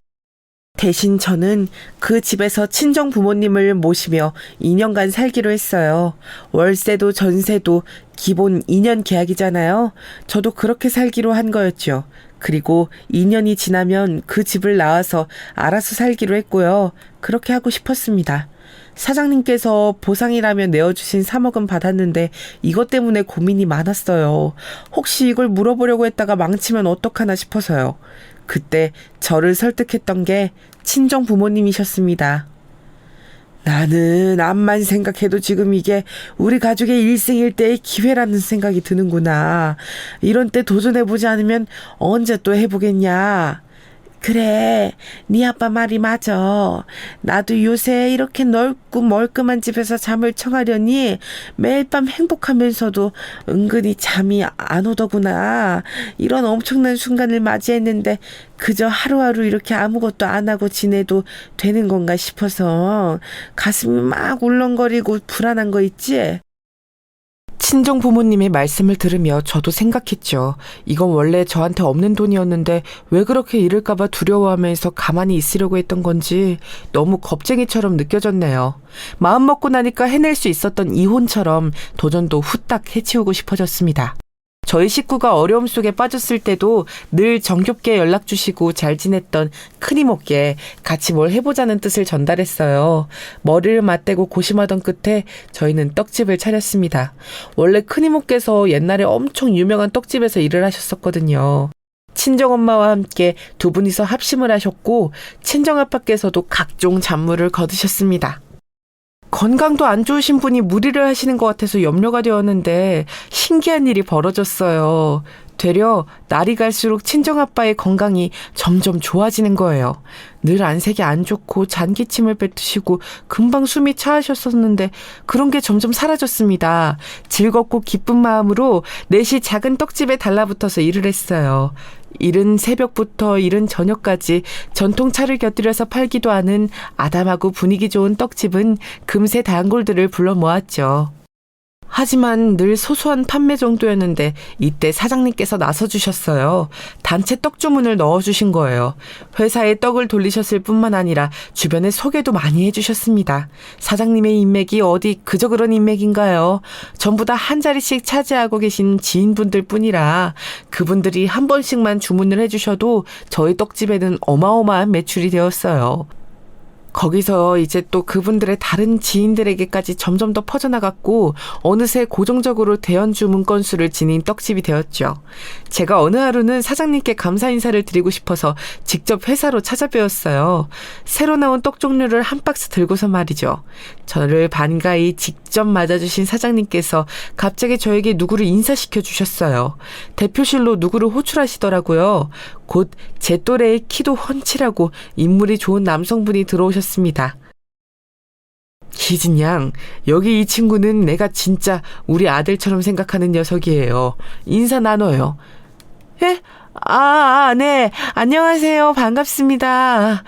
[SPEAKER 2] 대신 저는 그 집에서 친정 부모님을 모시며 2년간 살기로 했어요. 월세도 전세도 기본 2년 계약이잖아요. 저도 그렇게 살기로 한 거였죠. 그리고 2년이 지나면 그 집을 나와서 알아서 살기로 했고요. 그렇게 하고 싶었습니다. 사장님께서 보상이라며 내어주신 3억은 받았는데 이것 때문에 고민이 많았어요. 혹시 이걸 물어보려고 했다가 망치면 어떡하나 싶어서요. 그때 저를 설득했던 게 친정 부모님이셨습니다. 나는 암만 생각해도 지금 이게 우리 가족의 일생일대의 기회라는 생각이 드는구나. 이런 때 도전해보지 않으면 언제 또 해보겠냐. 그래, 네 아빠 말이 맞아. 나도 요새 이렇게 넓고 멀끔한 집에서 잠을 청하려니 매일 밤 행복하면서도 은근히 잠이 안 오더구나. 이런 엄청난 순간을 맞이했는데 그저 하루하루 이렇게 아무것도 안 하고 지내도 되는 건가 싶어서 가슴이 막 울렁거리고 불안한 거 있지? 친정 부모님의 말씀을 들으며 저도 생각했죠. 이건 원래 저한테 없는 돈이었는데 왜 그렇게 잃을까봐 두려워하면서 가만히 있으려고 했던 건지 너무 겁쟁이처럼 느껴졌네요. 마음 먹고 나니까 해낼 수 있었던 이혼처럼 도전도 후딱 해치우고 싶어졌습니다. 저희 식구가 어려움 속에 빠졌을 때도 늘 정겹게 연락 주시고 잘 지냈던 큰이모께 같이 뭘 해보자는 뜻을 전달했어요. 머리를 맞대고 고심하던 끝에 저희는 떡집을 차렸습니다. 원래 큰이모께서 옛날에 엄청 유명한 떡집에서 일을 하셨었거든요. 친정엄마와 함께 두 분이서 합심을 하셨고 친정아빠께서도 각종 잡물을 거두셨습니다. 건강도 안 좋으신 분이 무리를 하시는 것 같아서 염려가 되었는데 신기한 일이 벌어졌어요. 되려 날이 갈수록 친정아빠의 건강이 점점 좋아지는 거예요. 늘 안색이 안 좋고 잔기침을 뱉으시고 금방 숨이 차하셨었는데 그런 게 점점 사라졌습니다. 즐겁고 기쁜 마음으로 넷이 작은 떡집에 달라붙어서 일을 했어요. 이른 새벽부터 이른 저녁까지 전통차를 곁들여서 팔기도 하는 아담하고 분위기 좋은 떡집은 금세 단골들을 불러 모았죠. 하지만 늘 소소한 판매 정도였는데 이때 사장님께서 나서주셨어요. 단체 떡 주문을 넣어주신 거예요. 회사에 떡을 돌리셨을 뿐만 아니라 주변에 소개도 많이 해주셨습니다. 사장님의 인맥이 어디 그저 그런 인맥인가요? 전부 다 한 자리씩 차지하고 계신 지인분들 뿐이라 그분들이 한 번씩만 주문을 해주셔도 저희 떡집에는 어마어마한 매출이 되었어요. 거기서 이제 또 그분들의 다른 지인들에게까지 점점 더 퍼져나갔고 어느새 고정적으로 대연 주문 건수를 지닌 떡집이 되었죠. 제가 어느 하루는 사장님께 감사 인사를 드리고 싶어서 직접 회사로 찾아뵈었어요. 새로 나온 떡 종류를 한 박스 들고서 말이죠. 저를 반가이 직접 맞아주신 사장님께서 갑자기 저에게 누구를 인사시켜 주셨어요. 대표실로 누구를 호출하시더라고요. 곧 제 또래의 키도 훤칠하고 인물이 좋은 남성분이 들어오셨습니다. 희진 양, 여기 이 친구는 내가 진짜 우리 아들처럼 생각하는 녀석이에요. 인사 나눠요. 예? 네. 안녕하세요. 반갑습니다.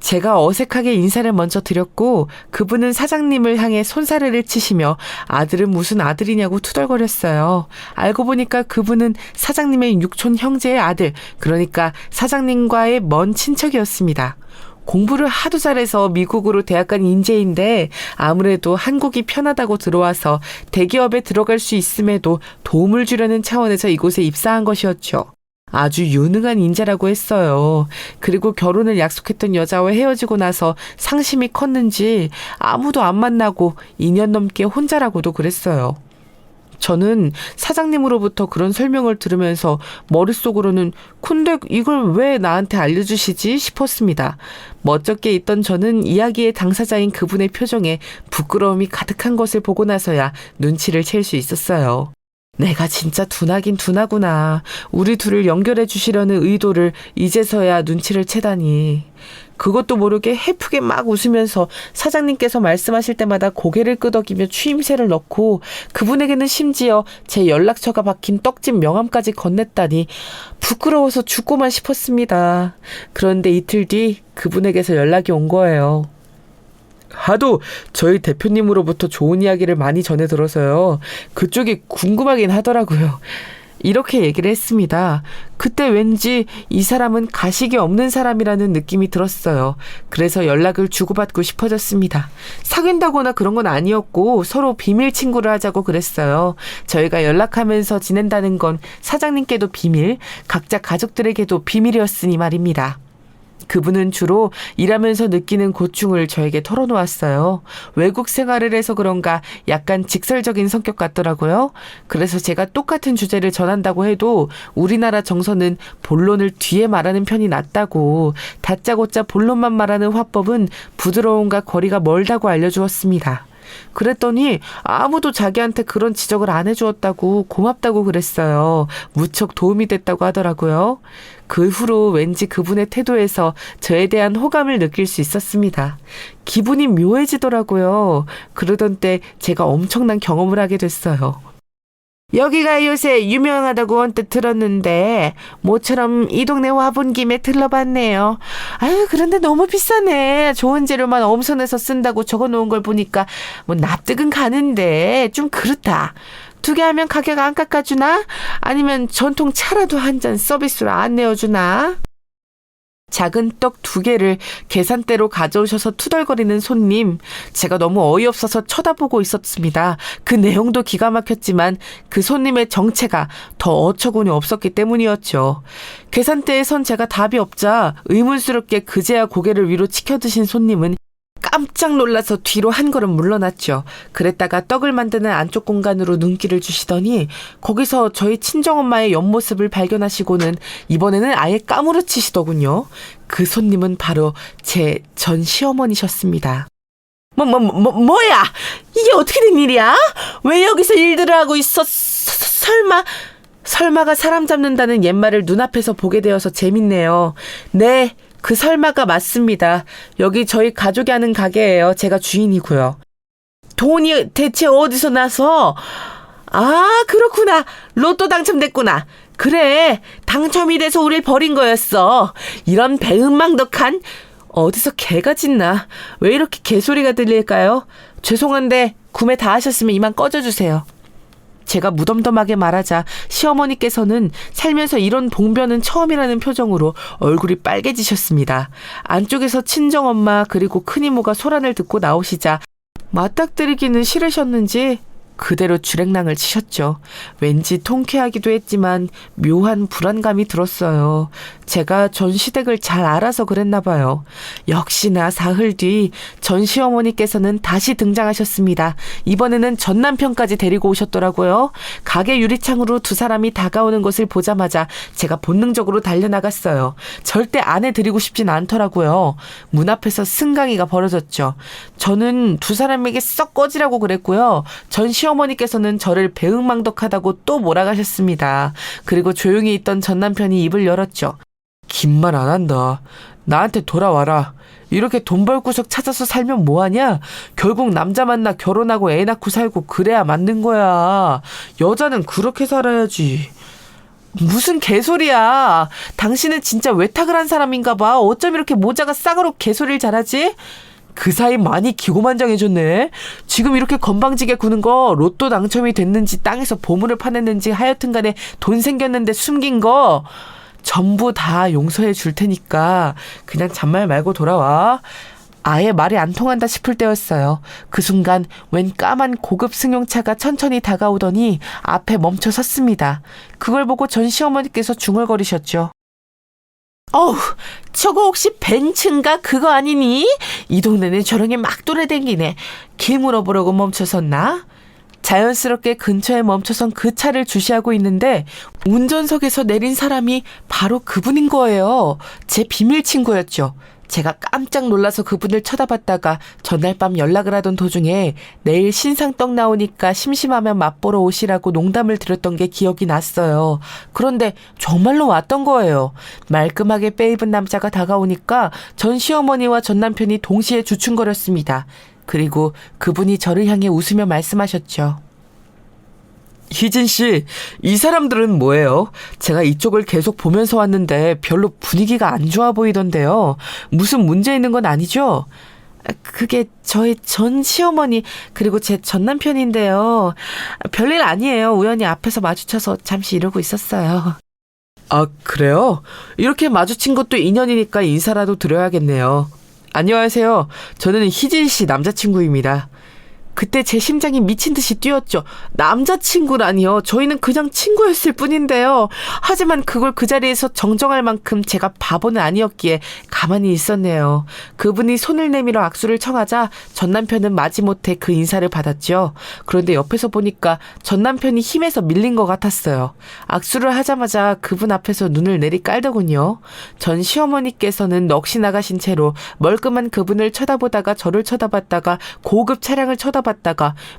[SPEAKER 2] 제가 어색하게 인사를 먼저 드렸고 그분은 사장님을 향해 손사래를 치시며 아들은 무슨 아들이냐고 투덜거렸어요. 알고 보니까 그분은 사장님의 육촌 형제의 아들, 그러니까 사장님과의 먼 친척이었습니다. 공부를 하도 잘해서 미국으로 대학 간 인재인데 아무래도 한국이 편하다고 들어와서 대기업에 들어갈 수 있음에도 도움을 주려는 차원에서 이곳에 입사한 것이었죠. 아주 유능한 인재라고 했어요. 그리고 결혼을 약속했던 여자와 헤어지고 나서 상심이 컸는지 아무도 안 만나고 2년 넘게 혼자라고도 그랬어요. 저는 사장님으로부터 그런 설명을 들으면서 머릿속으로는 근데 이걸 왜 나한테 알려주시지 싶었습니다. 멋쩍게 있던 저는 이야기의 당사자인 그분의 표정에 부끄러움이 가득한 것을 보고 나서야 눈치를 챌 수 있었어요. 내가 진짜 둔하긴 둔하구나. 우리 둘을 연결해 주시려는 의도를 이제서야 눈치를 채다니. 그것도 모르게 해프게 막 웃으면서 사장님께서 말씀하실 때마다 고개를 끄덕이며 추임새를 넣고 그분에게는 심지어 제 연락처가 박힌 떡집 명함까지 건넸다니 부끄러워서 죽고만 싶었습니다. 그런데 이틀 뒤 그분에게서 연락이 온 거예요. 하도 저희 대표님으로부터 좋은 이야기를 많이 전해 들어서요. 그쪽이 궁금하긴 하더라고요. 이렇게 얘기를 했습니다. 그때 왠지 이 사람은 가식이 없는 사람이라는 느낌이 들었어요. 그래서 연락을 주고받고 싶어졌습니다. 사귄다거나 그런 건 아니었고 서로 비밀 친구를 하자고 그랬어요. 저희가 연락하면서 지낸다는 건 사장님께도 비밀, 각자 가족들에게도 비밀이었으니 말입니다. 그분은 주로 일하면서 느끼는 고충을 저에게 털어놓았어요. 외국 생활을 해서 그런가 약간 직설적인 성격 같더라고요. 그래서 제가 똑같은 주제를 전한다고 해도 우리나라 정서는 본론을 뒤에 말하는 편이 낫다고, 다짜고짜 본론만 말하는 화법은 부드러움과 거리가 멀다고 알려주었습니다. 그랬더니 아무도 자기한테 그런 지적을 안 해주었다고 고맙다고 그랬어요. 무척 도움이 됐다고 하더라고요. 그 후로 왠지 그분의 태도에서 저에 대한 호감을 느낄 수 있었습니다. 기분이 묘해지더라고요. 그러던 때 제가 엄청난 경험을 하게 됐어요. 여기가 요새 유명하다고 언뜻 들었는데 모처럼 이 동네 와본 김에 들러봤네요. 아유, 그런데 너무 비싸네. 좋은 재료만 엄선해서 쓴다고 적어놓은 걸 보니까 뭐 납득은 가는데 좀 그렇다. 2개 하면 가격 안 깎아주나? 아니면 전통 차라도 한 잔 서비스로 안 내어주나? 작은 떡 2개를 계산대로 가져오셔서 투덜거리는 손님. 제가 너무 어이없어서 쳐다보고 있었습니다. 그 내용도 기가 막혔지만 그 손님의 정체가 더 어처구니 없었기 때문이었죠. 계산대에 선 제가 답이 없자 의문스럽게 그제야 고개를 위로 치켜드신 손님은 깜짝 놀라서 뒤로 한 걸음 물러났죠. 그랬다가 떡을 만드는 안쪽 공간으로 눈길을 주시더니 거기서 저희 친정엄마의 옆모습을 발견하시고는 이번에는 아예 까무러치시더군요. 그 손님은 바로 제 전 시어머니셨습니다. 뭐야? 이게 어떻게 된 일이야? 왜 여기서 일들을 하고 있어? 설마가 사람 잡는다는 옛말을 눈앞에서 보게 되어서 재밌네요. 네. 그 설마가 맞습니다. 여기 저희 가족이 하는 가게예요. 제가 주인이고요. 돈이 대체 어디서 나서? 아, 그렇구나. 로또 당첨됐구나. 그래, 당첨이 돼서 우릴 버린 거였어. 이런 배은망덕한. 어디서 개가 짖나? 왜 이렇게 개소리가 들릴까요? 죄송한데 구매 다 하셨으면 이만 꺼져주세요. 제가 무덤덤하게 말하자 시어머니께서는 살면서 이런 봉변은 처음이라는 표정으로 얼굴이 빨개지셨습니다. 안쪽에서 친정엄마 그리고 큰이모가 소란을 듣고 나오시자 맞닥뜨리기는 싫으셨는지 그대로 주랭랑을 치셨죠. 왠지 통쾌하기도 했지만 묘한 불안감이 들었어요. 제가 전시댁을 잘 알아서 그랬나 봐요. 역시나 사흘 뒤 전 시어머니께서는 다시 등장하셨습니다. 이번에는 전 남편까지 데리고 오셨더라고요. 가게 유리창으로 2사람이 다가오는 것을 보자마자 제가 본능적으로 달려나갔어요. 절대 안해드리고 싶진 않더라고요. 문 앞에서 승강이가 벌어졌죠. 저는 2사람에게 썩 꺼지라고 그랬고요. 전 시어머니께서는 저를 배은망덕하다고 또 몰아가셨습니다. 그리고 조용히 있던 전 남편이 입을 열었죠. 긴 말 안 한다. 나한테 돌아와라. 이렇게 돈 벌 구석 찾아서 살면 뭐하냐? 결국 남자 만나 결혼하고 애 낳고 살고 그래야 맞는 거야. 여자는 그렇게 살아야지. 무슨 개소리야. 당신은 진짜 외탁을 한 사람인가 봐. 어쩜 이렇게 모자가 싸가로 개소리를 잘하지? 그 사이 많이 기고만장해졌네. 지금 이렇게 건방지게 구는 거 로또 당첨이 됐는지 땅에서 보물을 파냈는지 하여튼간에 돈 생겼는데 숨긴 거 전부 다 용서해 줄 테니까 그냥 잔말 말고 돌아와. 아예 말이 안 통한다 싶을 때였어요. 그 순간 웬 까만 고급 승용차가 천천히 다가오더니 앞에 멈춰 섰습니다. 그걸 보고 전 시어머니께서 중얼거리셨죠. 어우, 저거 혹시 벤츠인가 그거 아니니? 이 동네는 저런 게 막 돌아다니네. 길 물어보려고 멈춰섰나? 자연스럽게 근처에 멈춰선 그 차를 주시하고 있는데 운전석에서 내린 사람이 바로 그분인 거예요. 제 비밀 친구였죠. 제가 깜짝 놀라서 그분을 쳐다봤다가 전날 밤 연락을 하던 도중에 내일 신상떡 나오니까 심심하면 맛보러 오시라고 농담을 드렸던 게 기억이 났어요. 그런데 정말로 왔던 거예요. 말끔하게 빼입은 남자가 다가오니까 전 시어머니와 전 남편이 동시에 주춤거렸습니다. 그리고 그분이 저를 향해 웃으며 말씀하셨죠. 희진 씨, 이 사람들은 뭐예요? 제가 이쪽을 계속 보면서 왔는데 별로 분위기가 안 좋아 보이던데요. 무슨 문제 있는 건 아니죠? 그게 저희 전 시어머니 그리고 제 전 남편인데요. 별일 아니에요. 우연히 앞에서 마주쳐서 잠시 이러고 있었어요. 아, 그래요? 이렇게 마주친 것도 인연이니까 인사라도 드려야겠네요. 안녕하세요. 저는 희진 씨 남자친구입니다. 그때 제 심장이 미친 듯이 뛰었죠. 남자친구라니요. 저희는 그냥 친구였을 뿐인데요. 하지만 그걸 그 자리에서 정정할 만큼 제가 바보는 아니었기에 가만히 있었네요. 그분이 손을 내밀어 악수를 청하자 전 남편은 마지못해 그 인사를 받았죠. 그런데 옆에서 보니까 전 남편이 힘에서 밀린 것 같았어요. 악수를 하자마자 그분 앞에서 눈을 내리깔더군요. 전 시어머니께서는 넋이 나가신 채로 멀끔한 그분을 쳐다보다가 저를 쳐다봤다가 고급 차량을 쳐다봤다가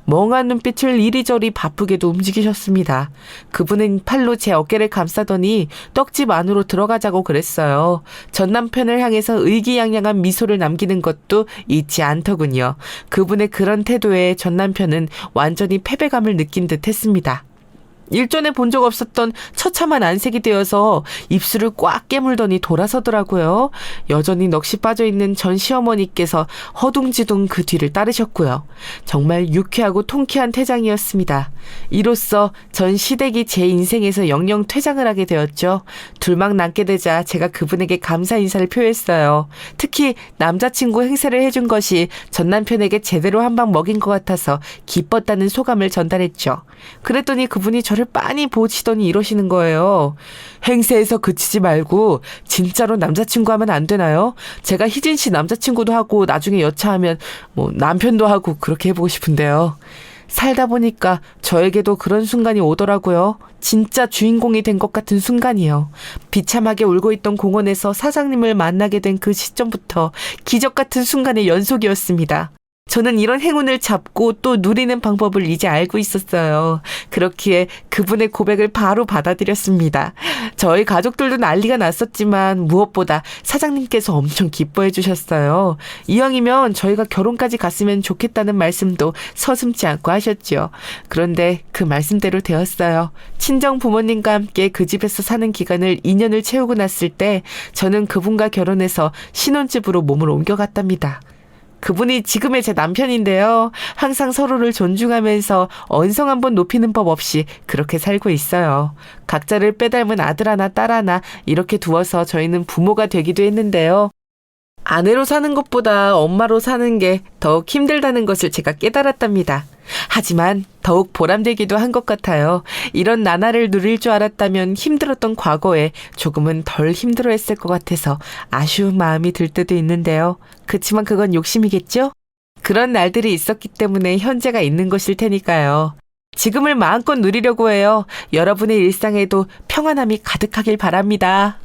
[SPEAKER 2] 멍한 눈빛을 이리저리 바쁘게도 움직이셨습니다. 그분은 팔로 제 어깨를 감싸더니 떡집 안으로 들어가자고 그랬어요. 전 남편을 향해서 의기양양한 미소를 남기는 것도 잊지 않더군요. 그분의 그런 태도에 전 남편은 완전히 패배감을 느낀 듯 했습니다. 일전에 본 적 없었던 처참한 안색이 되어서 입술을 꽉 깨물더니 돌아서더라고요. 여전히 넋이 빠져있는 전 시어머니께서 허둥지둥 그 뒤를 따르셨고요. 정말 유쾌하고 통쾌한 퇴장이었습니다. 이로써 전 시댁이 제 인생에서 영영 퇴장을 하게 되었죠. 둘만 남게 되자 제가 그분에게 감사 인사를 표했어요. 특히 남자친구 행세를 해준 것이 전 남편에게 제대로 한 방 먹인 것 같아서 기뻤다는 소감을 전달했죠. 그랬더니 그분이 저를 빤히 보시더니 이러시는 거예요. 행세에서 그치지 말고 진짜로 남자친구 하면 안 되나요? 제가 희진 씨 남자친구도 하고 나중에 여차하면 남편도 하고 그렇게 해보고 싶은데요. 살다 보니까 저에게도 그런 순간이 오더라고요. 진짜 주인공이 된 것 같은 순간이요. 비참하게 울고 있던 공원에서 사장님을 만나게 된 그 시점부터 기적 같은 순간의 연속이었습니다. 저는 이런 행운을 잡고 또 누리는 방법을 이제 알고 있었어요. 그렇기에 그분의 고백을 바로 받아들였습니다. 저희 가족들도 난리가 났었지만 무엇보다 사장님께서 엄청 기뻐해 주셨어요. 이왕이면 저희가 결혼까지 갔으면 좋겠다는 말씀도 서슴지 않고 하셨죠. 그런데 그 말씀대로 되었어요. 친정 부모님과 함께 그 집에서 사는 기간을 2년을 채우고 났을 때 저는 그분과 결혼해서 신혼집으로 몸을 옮겨갔답니다. 그분이 지금의 제 남편인데요. 항상 서로를 존중하면서 언성 한번 높이는 법 없이 그렇게 살고 있어요. 각자를 빼닮은 아들 하나 딸 하나 이렇게 두어서 저희는 부모가 되기도 했는데요. 아내로 사는 것보다 엄마로 사는 게 더욱 힘들다는 것을 제가 깨달았답니다. 하지만 더욱 보람되기도 한 것 같아요. 이런 나날을 누릴 줄 알았다면 힘들었던 과거에 조금은 덜 힘들어했을 것 같아서 아쉬운 마음이 들 때도 있는데요. 그치만 그건 욕심이겠죠? 그런 날들이 있었기 때문에 현재가 있는 것일 테니까요. 지금을 마음껏 누리려고 해요. 여러분의 일상에도 평안함이 가득하길 바랍니다.